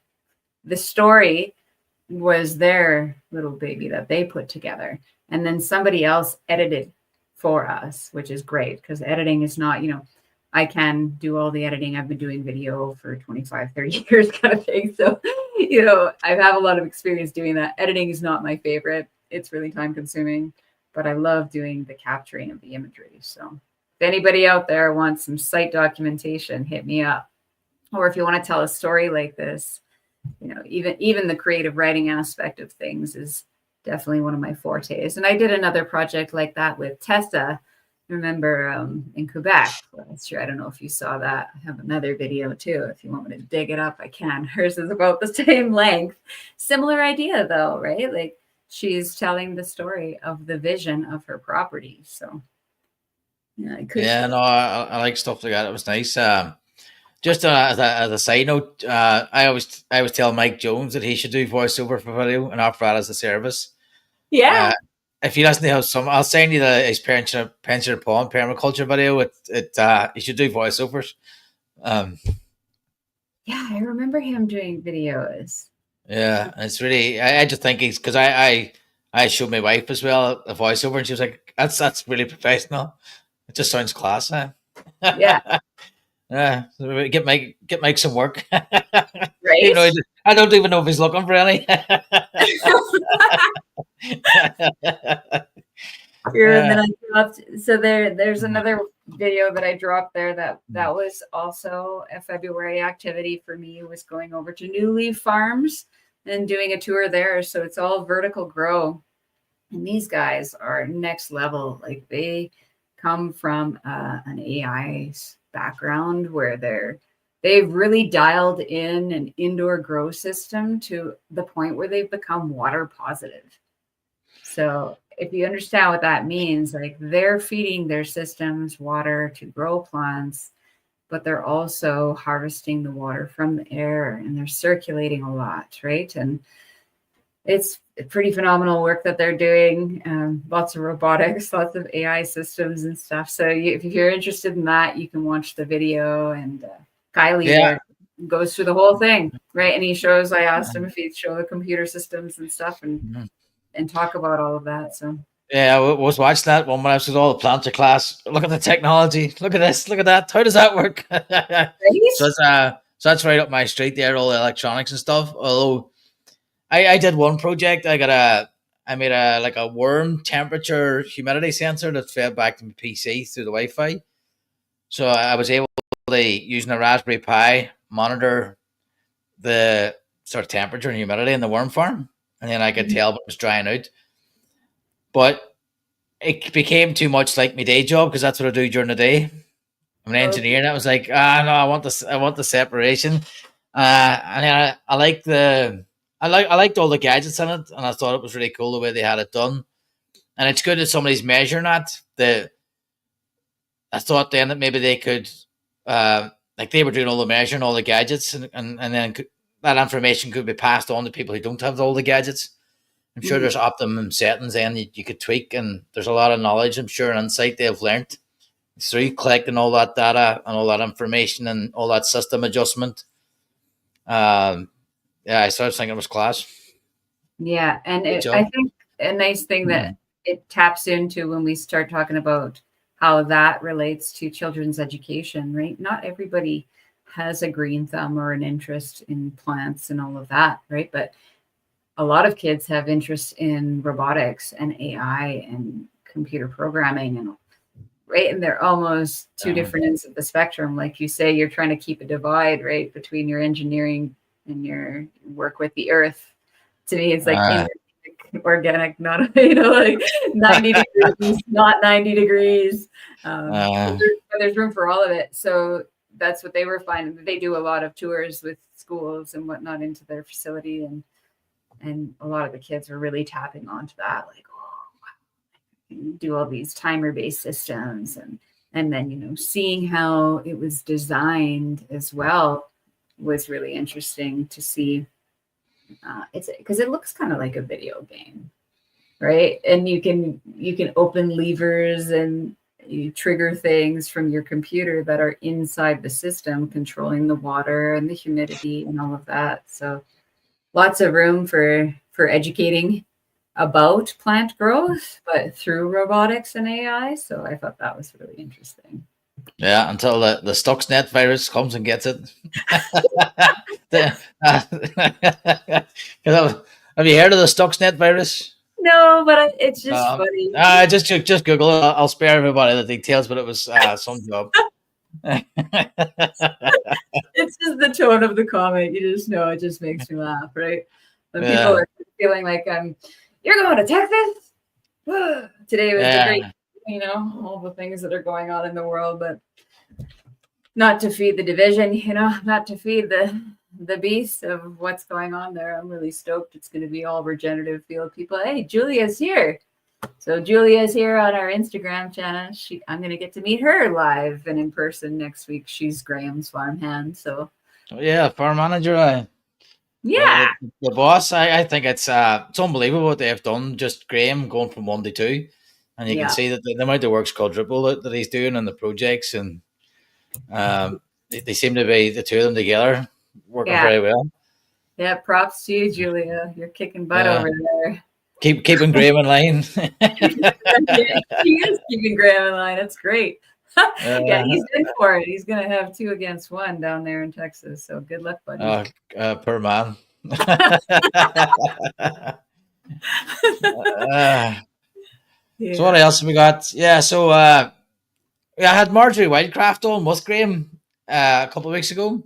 The story was their little baby that they put together. And then somebody else edited for us, which is great because editing is not, I can do all the editing. I've been doing video for 25, 30 years kind of thing. So, I have a lot of experience doing that. Editing is not my favorite. It's really time consuming, but I love doing the capturing of the imagery. So if anybody out there wants some site documentation, hit me up. Or if you want to tell a story like this, even the creative writing aspect of things is definitely one of my fortes. And I did another project like that with Tessa, remember, in Quebec last year. I don't know if you saw that. I have another video too. If you want me to dig it up, I can. Hers is about the same length. Similar idea though, right? Like she's telling the story of the vision of her property. So yeah, I like stuff like that. It was nice. Just as a side note, I always tell Mike Jones that he should do voiceover for video and offer that as a service. Yeah. If he doesn't have some, I'll send you his pensioner poem permaculture video. You should do voiceovers. Yeah, I remember him doing videos. Yeah, it's really. I just think it's because I showed my wife as well a voiceover, and she was like, "That's really professional. It just sounds class." Huh? Yeah. Yeah, get Mike some work. Right. Even though I don't even know if he's looking for any. Here, and then I dropped. So there's another video that I dropped there that was also a February activity for me. Was going over to New Leaf Farms and doing a tour there. So it's all vertical grow, and these guys are next level. Like they come from an AI background where they've really dialed in an indoor grow system to the point where they've become water positive. So if you understand what that means, like they're feeding their systems water to grow plants, but they're also harvesting the water from the air and they're circulating a lot, right? And it's pretty phenomenal work that they're doing. Lots of robotics, lots of AI systems and stuff. So if you're interested in that, you can watch the video. And Kylie goes through the whole thing, right? And he shows. I asked him if he'd show the computer systems and stuff, and talk about all of that. So yeah, I was watching that one when I was with all the planter class. Look at the technology. Look at this. Look at that. How does that work? Right? So that's right up my street there. All the electronics and stuff. Although I did one project. I made a worm temperature humidity sensor that fed back to my PC through the Wi-Fi. So I was able to, using a Raspberry Pi, monitor the sort of temperature and humidity in the worm farm, and then I could tell what was drying out. But it became too much like my day job because that's what I do during the day. I'm an engineer, and I was like, no, I want the separation. And then I liked all the gadgets in it, and I thought it was really cool the way they had it done. And it's good that somebody's measuring that. I thought then that maybe they could, like they were doing all the measuring, all the gadgets, and then that information could be passed on to people who don't have all the gadgets. I'm sure there's optimum settings then you could tweak, and there's a lot of knowledge, I'm sure, and insight they've learned through collecting all that data and all that information and all that system adjustment. I started thinking it was class. Yeah, and I think a nice thing that it taps into when we start talking about how that relates to children's education, right? Not everybody has a green thumb or an interest in plants and all of that, right? But a lot of kids have interest in robotics and AI and computer programming, and right, and they're almost two different ends of the spectrum. Like you say, you're trying to keep a divide, right, between your engineering and your work with the earth. To me, it's like organic, not like 90 degrees, not 90 degrees. There's room for all of it. So that's what they were finding. They do a lot of tours with schools and whatnot into their facility, and a lot of the kids were really tapping onto that, like, do all these timer-based systems, and then seeing how it was designed as well was really interesting to see. It's because it looks kind of like a video game, right? And you can open levers and you trigger things from your computer that are inside the system, controlling the water and the humidity and all of that. So lots of room for educating about plant growth, but through robotics and AI. So I thought that was really interesting. Yeah, until the Stuxnet virus comes and gets it. Have you heard of the Stuxnet virus? No, but it's just funny. Just Google it. I'll spare everybody the details, but it was some job. It's just the tone of the comment. You just know it just makes me laugh, right? When people are feeling like you're going to Texas. Today was a great, all the things that are going on in the world, but not to feed the division, not to feed the beast of what's going on there. I'm really stoked. It's going to be all regenerative field people. Hey, Julia's here. So Julia's here on our Instagram channel. I'm going to get to meet her live and in person next week. She's Graham's farmhand. So farm manager. Yeah. The boss, I think it's unbelievable what they've done. Just Graham going from 1 to 2. And you can see that the amount of work's quadruple that he's doing on the projects. And they seem to be, the two of them together, working very well. Yeah, props to you, Julia. You're kicking butt over there. Keeping Graham in line. He is keeping Graham in line. That's great. He's in for it. He's going to have 2 against 1 down there in Texas. So good luck, buddy. Per man. So what else have we got? Yeah, so I had Marjorie Wildcraft on with Graham a couple of weeks ago.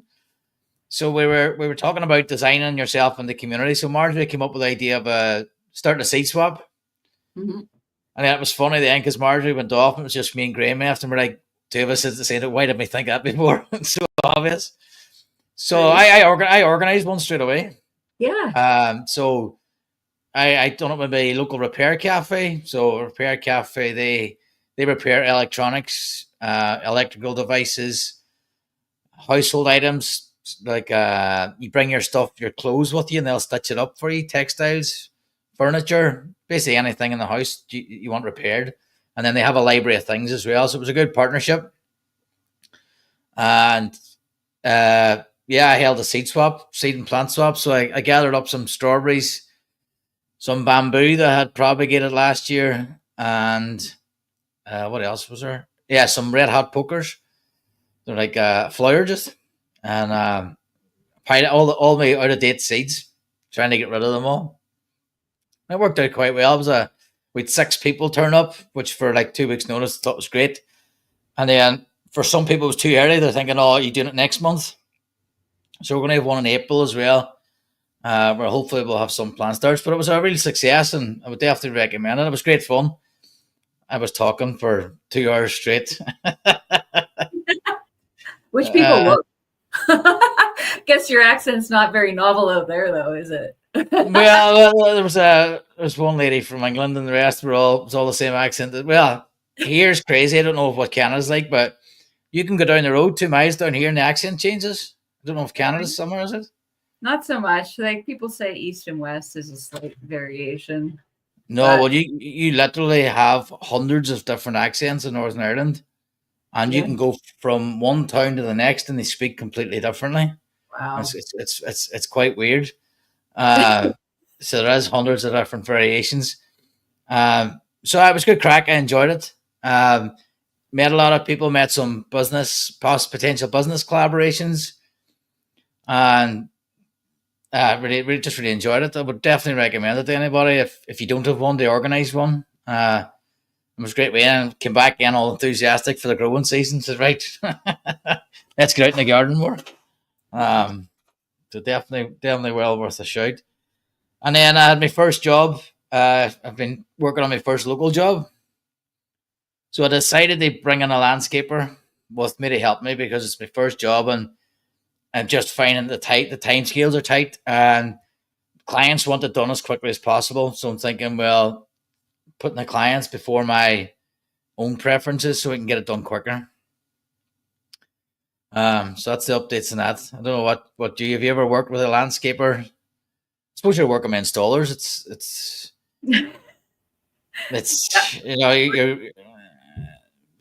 So we were talking about designing yourself in the community. So Marjorie came up with the idea of starting a seed swap. Mm-hmm. And it was funny then because Marjorie went off and it was just me and Graham left, and we're like, 2 of us saying, why didn't we think that before? It's so obvious. So I organized one straight away. Yeah. So I done it with my local repair cafe. So repair cafe, they repair electronics, electrical devices, household items. Like you bring your stuff, your clothes with you, and they'll stitch it up for you. Textiles, furniture, basically anything in the house you want repaired. And then they have a library of things as well. So it was a good partnership. And I held a seed and plant swap. So I gathered up some strawberries, some bamboo that I had propagated last year, and what else was there? Yeah, some red hot pokers. They're like flower just, and all my out of date seeds, trying to get rid of them all. It worked out quite well. We had 6 people turn up, which for like 2 weeks' notice, I thought was great. And then for some people, it was too early. They're thinking, "Oh, you're doing it next month." So we're going to have one in April as well, where hopefully we'll have some plant starts. But it was a real success, and I would definitely recommend it. It was great fun. I was talking for 2 hours straight. Which people look. Guess your accent's not very novel out there, though, is it? Well, there was one lady from England, and the rest it was all the same accent. Well, here's crazy. I don't know what Canada's like, but you can go down the road 2 miles down here, and the accent changes. I don't know if Canada's somewhere, is it? Not so much. Like people say, east and west is a slight variation. No, well, you literally have hundreds of different accents in Northern Ireland, and you can go from one town to the next, and they speak completely differently. Wow, it's quite weird. So there is hundreds of different variations. So it was good crack. I enjoyed it. Met a lot of people. Met some potential business collaborations, and really enjoyed it. I would definitely recommend it to anybody if you don't have one, to organize one. It was a great way, and came back in all enthusiastic for the growing season. Said, right, let's get out in the garden more. So definitely well worth a shout. And then I had my first job. I've been working on my first local job. So I decided to bring in a landscaper with me to help me because it's my first job, and I'm just finding the time scales are tight, and clients want it done as quickly as possible. So I'm thinking, well, putting the clients before my own preferences so we can get it done quicker. So that's the updates on that. I don't know what do you have you ever worked with a landscaper suppose you're working with installers. It's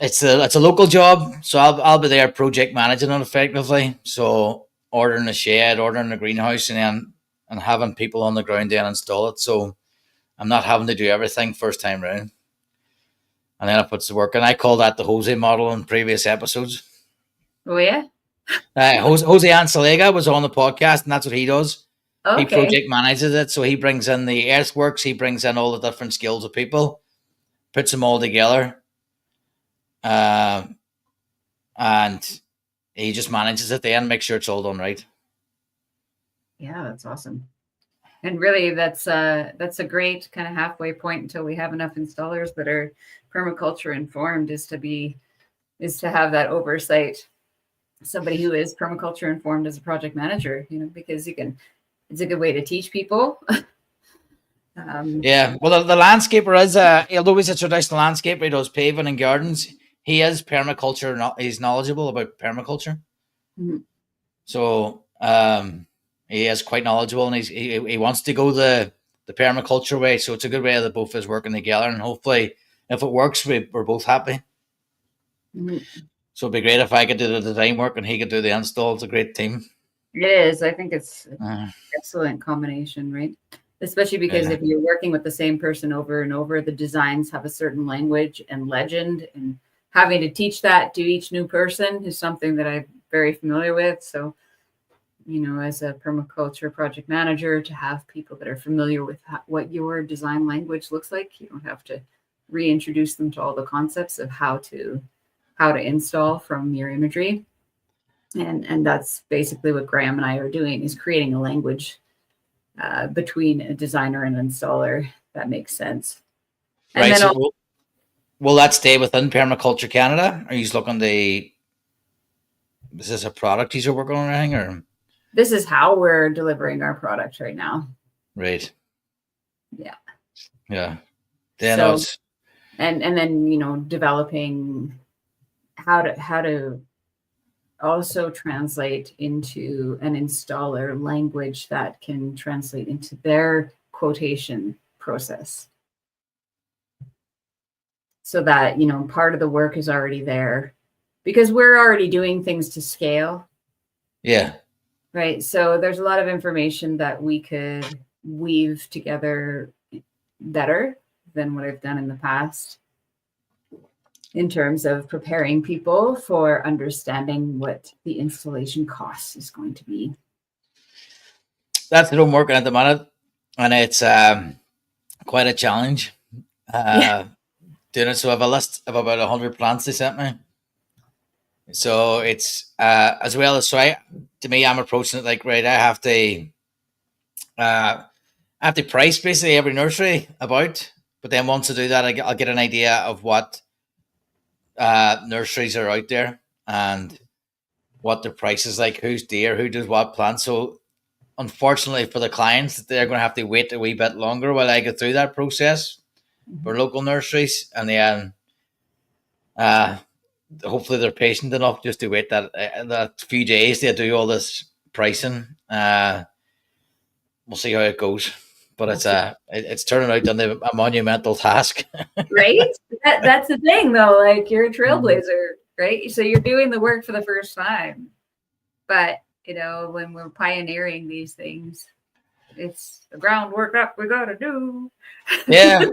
it's a local job, so I'll be there project managing it effectively. So ordering a shed, ordering a greenhouse, and having people on the ground then install it. So I'm not having to do everything first time round. And then it puts the work in. I call that the Jose model in previous episodes. Oh yeah. Jose Ansalega was on the podcast, and that's what he does. Okay. He project manages it, so he brings in the earthworks, he brings in all the different skills of people, puts them all together, and he just manages it then, makes sure it's all done right. Yeah, that's awesome. And really, that's a great kind of halfway point until we have enough installers that are permaculture informed, is to have that oversight. Somebody who is permaculture informed as a project manager, because it's a good way to teach people. Yeah, well, the landscaper is although he's a traditional landscaper, he does paving and gardens. He is permaculture. He's knowledgeable about permaculture. Mm-hmm. So he is quite knowledgeable, and he wants to go the permaculture way. So it's a good way that both of us working together, and hopefully, if it works, we're both happy. Mm-hmm. So it'd be great if I could do the design work and he could do the install. It's a great team. It is. I think it's an excellent combination, right? Especially because if you're working with the same person over and over, the designs have a certain language and legend, and having to teach that to each new person is something that I'm very familiar with. So, as a permaculture project manager, to have people that are familiar with what your design language looks like, you don't have to reintroduce them to all the concepts of how to install from your imagery. And that's basically what Graham and I are doing, is creating a language between a designer and an installer that makes sense. And right. then So will that stay within Permaculture Canada? Are you looking to? Is this a product you're working on or anything? Or this is how we're delivering our product right now. Right. Yeah. Yeah. Then so, and then developing how to also translate into an installer language that can translate into their quotation process, so that part of the work is already there, because we're already doing things to scale. Yeah. Right. So there's a lot of information that we could weave together better than what I've done in the past, in terms of preparing people for understanding what the installation cost is going to be. That's what I'm working at the minute, and it's quite a challenge doing it. So I have a list of about 100 plants they sent me. So it's as well as to me, I'm approaching it like, right, I have to price basically every nursery about, but then once I do that, I'll get an idea of what nurseries are out there and what their price is like, who's there, who does what plant. So unfortunately for the clients, they're going to have to wait a wee bit longer while I go through that process for local nurseries, and then hopefully they're patient enough just to wait that few days they do all this pricing. We'll see how it goes, but it's turning out to be a monumental task. Right? That's the thing, though. Like, you're a trailblazer, right? So you're doing the work for the first time, but when we're pioneering these things, it's the groundwork up we gotta do. Yeah.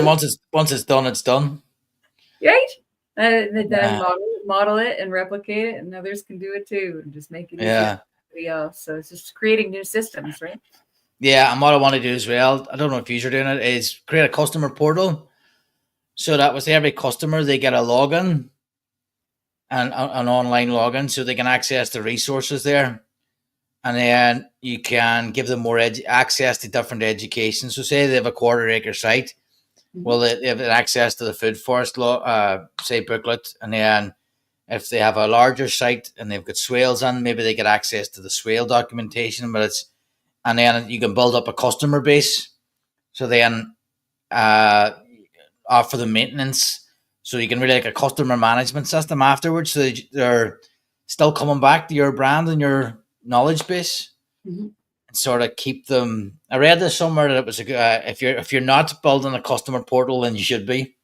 Once it's done, it's done. Right. And then model it and replicate it, and others can do it too, and just make it easier for everybody else. So it's just creating new systems, right? Yeah, and what I want to do as well, I don't know if you're doing it, is create a customer portal, so that with every customer they get a login, and an online login, so they can access the resources there, and then you can give them more access to different education. So say they have a 1/4 acre site. Well, they have access to the food forest law, say booklet, and then if they have a larger site and they've got swales on, maybe they get access to the swale documentation. And then you can build up a customer base. So then offer the maintenance, so you can really like a customer management system afterwards. So they're still coming back to your brand and your knowledge base, and sort of keep them. I read this somewhere that it was if you're not building a customer portal, then you should be,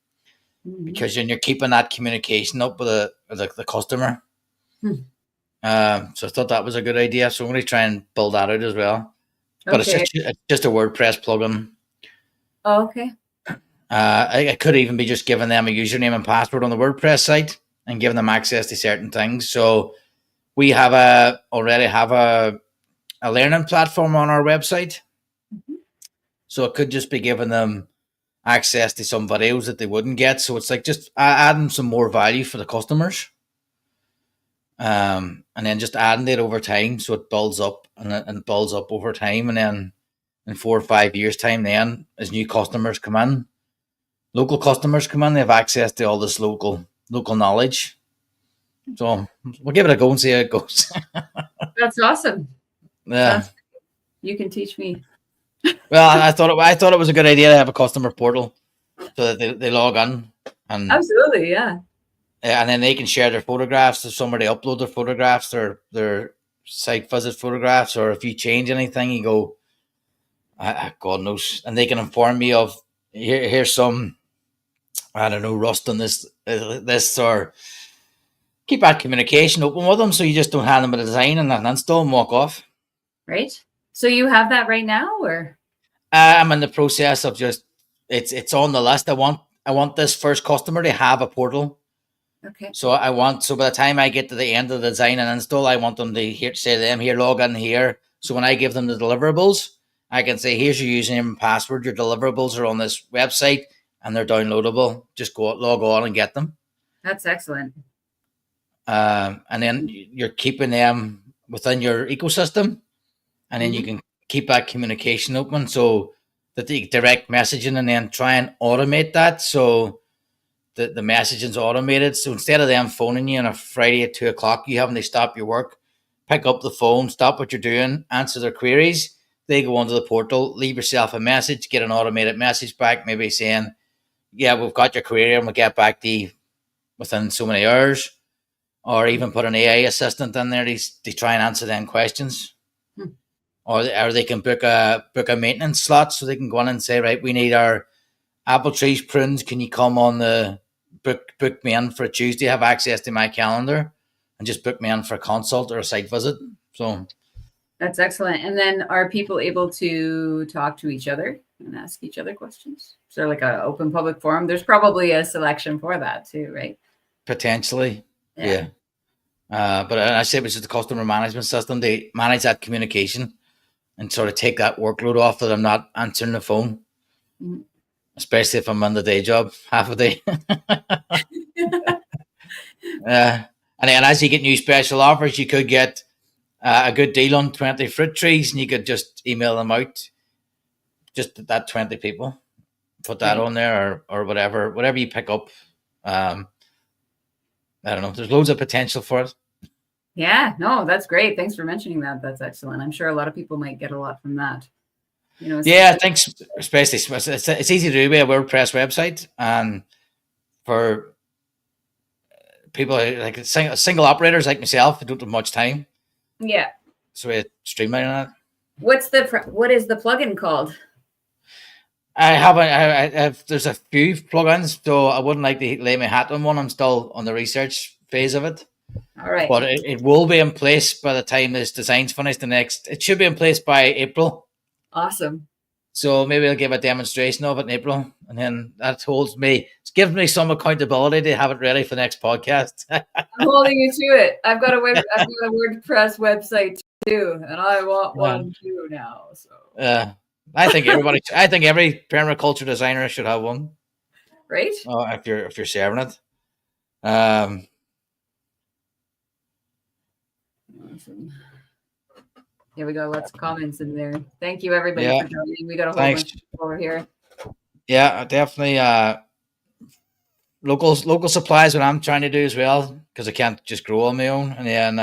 because then you're keeping that communication up with the customer. So I thought that was a good idea. So I'm going to try and build that out as well. But it's just a WordPress plugin. Oh, okay. I could even be just giving them a username and password on the WordPress site and giving them access to certain things. So we already have a learning platform on our website. So it could just be giving them access to some videos that they wouldn't get. So it's like just adding some more value for the customers. And then just adding it over time, so it builds up and builds up over time, and then in 4 or 5 years' time, then as new customers come in, local customers come in, they have access to all this local knowledge. So we'll give it a go and see how it goes. That's awesome. Yeah, you can teach me. Well, I thought it was a good idea to have a customer portal so that they log in and absolutely, yeah. And then they can share their photographs if somebody upload their photographs or their site visit photographs, or if you change anything, you go, God knows, and they can inform me of here's some, I don't know, rust on this, or keep that communication open with them, so you just don't hand them a design and an install and walk off. Right. So you have that right now, or? I'm in the process of just it's on the list. I want this first customer to have a portal. Okay. So by the time I get to the end of the design and install, I want them to say to them, here, log in here. So when I give them the deliverables, I can say, here's your username and password. Your deliverables are on this website and they're downloadable. Just go log on and get them. That's excellent. And then you're keeping them within your ecosystem, and then you can keep that communication open, so that the direct messaging, and then try and automate that. So the messaging's automated. So instead of them phoning you on a Friday at 2:00, you having to stop your work, pick up the phone, stop what you're doing, answer their queries. They go onto the portal, leave yourself a message, get an automated message back, maybe saying, yeah, we've got your query and we'll get back to you within so many hours. Or even put an AI assistant in there to try and answer them questions. Or they can book a maintenance slot, so they can go in and say, right, we need our apple trees pruned. Can you come on the book me in for a Tuesday? Have access to my calendar and just book me in for a consult or a site visit. So that's excellent. And then are people able to talk to each other and ask each other questions? So like an open public forum. There's probably a selection for that too, right? Potentially, yeah. But I say it was just the customer management system. They manage that communication and sort of take that workload off that I'm not answering the phone. Especially if I'm on the day job half a day. And then as you get new special offers, you could get a good deal on 20 fruit trees, and you could just email them out, just that 20 people. Put that on there, or whatever you pick up. I don't know. There's loads of potential for it. Yeah, no, that's great. Thanks for mentioning that. That's excellent. I'm sure a lot of people might get a lot from that. Yeah, I think especially it's easy to do with a WordPress website, and for people like single operators like myself who don't have much time. Yeah. So we streamline that. What is the plugin called? I have there's a few plugins, so I wouldn't like to lay my hat on one. I'm still on the research phase of it. All right. But it will be in place by the time this design's finished. It should be in place by April. Awesome. So maybe I'll give a demonstration of it in April, and then it gives me some accountability to have it ready for the next podcast. I'm holding you to it. I've got a WordPress website too, and I want one too now. So I think every permaculture designer should have one. Right? Oh, if you're sharing it. Awesome. Yeah, we got lots of comments in there. Thank you, everybody, for joining. We got a whole bunch of people over here. Yeah, definitely. Local supply is what I'm trying to do as well, because I can't just grow on my own. And then,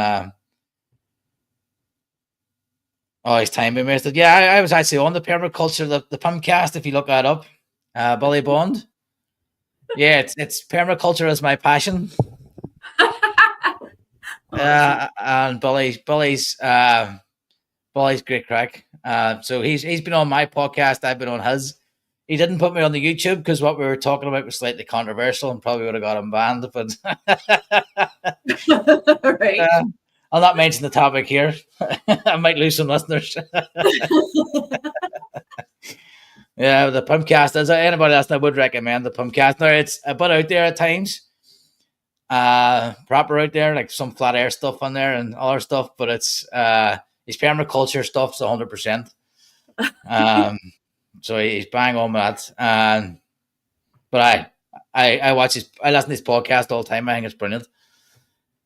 his time being wasted. Yeah, I was actually on the permaculture, the Pumcast. If you look that up, Billy Bond. Yeah, it's permaculture is my passion. And Billy's Well, he's great crack. So he's been on my podcast. I've been on his. He didn't put me on the YouTube because what we were talking about was slightly controversial and probably would have got him banned. But Right. I'll not mention the topic here. I might lose some listeners. Yeah, the Pumpcast. Is there anybody else I would recommend the Pumpcast? Now it's a bit out there at times. Proper out there, like some flat air stuff on there and other stuff, but it's his permaculture stuff's 100%. So he's bang on with that. But I watch I listen to his podcast all the time. I think it's brilliant.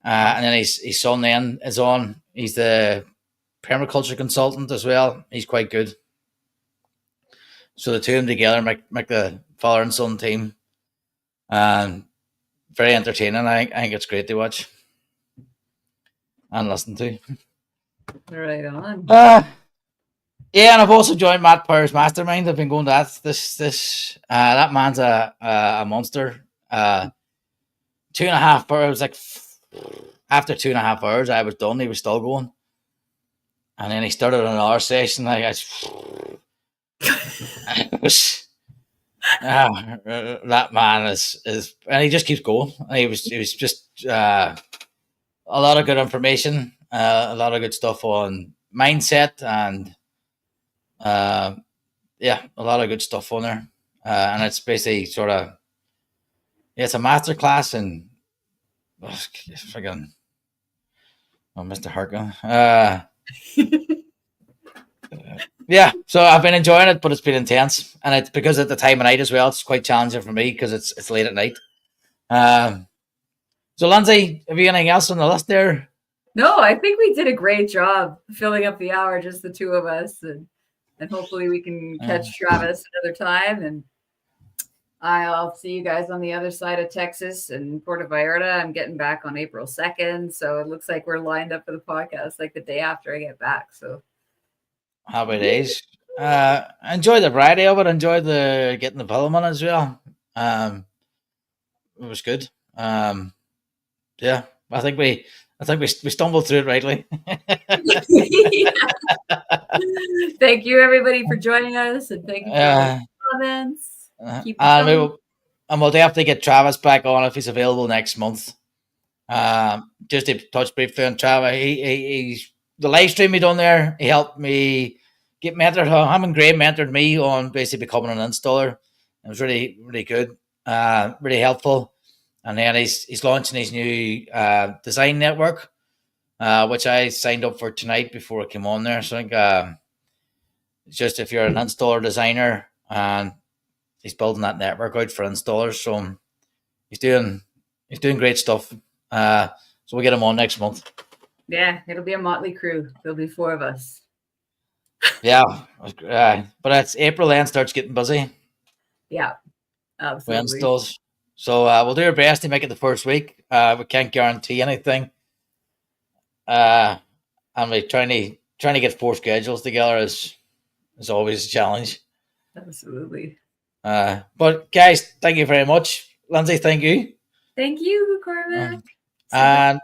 And then his son then is on. He's the permaculture consultant as well. He's quite good. So the two of them together make the father and son team. Very entertaining. I think it's great to watch and listen to. Right on. Yeah, and I've also joined Matt Power's mastermind. I've been going to that. That man's a monster. 2.5 hours. Like after 2.5 hours, I was done. He was still going, and then he started another session. Like it was. That man is, and he just keeps going. He was just a lot of good information, a lot of good stuff on mindset, and yeah, a lot of good stuff on there. And it's basically sort of, it's a master class in friggin' Mr. Harkin. Yeah, so I've been enjoying it, but it's been intense, and it's because at the time of night as well. It's quite challenging for me because it's late at night. So Lindsay, have you anything else on the list there? No, I think we did a great job filling up the hour, just the two of us, and hopefully we can catch Travis another time. And I'll see you guys on the other side of Texas in Puerto Vallarta. I'm getting back on April 2nd, so it looks like we're lined up for the podcast like the day after I get back. So. Happy days. Enjoy the variety of it. Enjoy the getting the film on as well. It was good. Yeah, I think we stumbled through it rightly. Thank you everybody for joining us, and thank you for the comments. And we'll definitely get Travis back on if he's available next month. Just to touch briefly on Travis, he's the live stream he done there. He helped me get mentored. Him and Graham mentored me on basically becoming an installer. It was really, really good, really helpful. And then he's launching his new design network, which I signed up for tonight before I came on there. So I think it's just if you're an installer designer, and he's building that network out for installers. So he's doing great stuff. So we'll get him on next month. Yeah, it'll be a motley crew. There'll be 4 of us. Yeah, but it's April then starts getting busy. Yeah, absolutely. We installs. So we'll do our best to make it the first week. We can't guarantee anything. And we trying to get 4 schedules together is always a challenge. Absolutely. But guys, thank you very much. Lindsay, thank you. Thank you, Cormac. And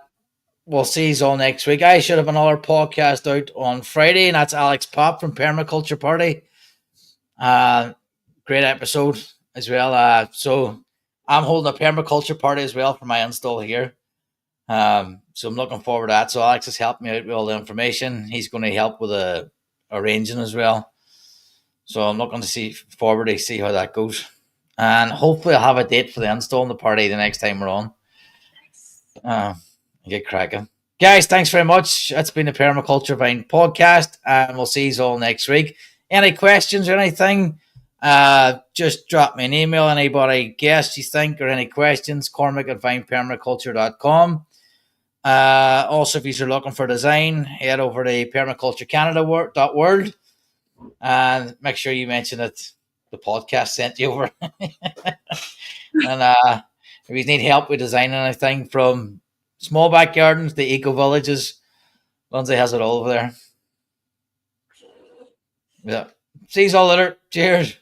we'll see you all next week. I should have another podcast out on Friday, and that's Alex Pop from Permaculture Party. Great episode as well. So I'm holding a permaculture party as well for my install here. So I'm looking forward to that. So Alex has helped me out with all the information. He's going to help with the arranging as well. So I'm looking to forward to see how that goes. And hopefully I'll have a date for the install in the party the next time we're on. Get cracking. Guys, thanks very much. That's been the Permaculture Vine podcast, and we'll see you all next week. Any questions or anything, just drop me an email. Anybody guests you think or any questions, Cormac@vinepermaculture.com. Also, if you're looking for design, head over to permaculturecanada.world and make sure you mention that the podcast sent you over. And if you need help with designing anything from small back gardens, the eco villages, Lindsay has it all over there. Yeah. See you all later. Cheers.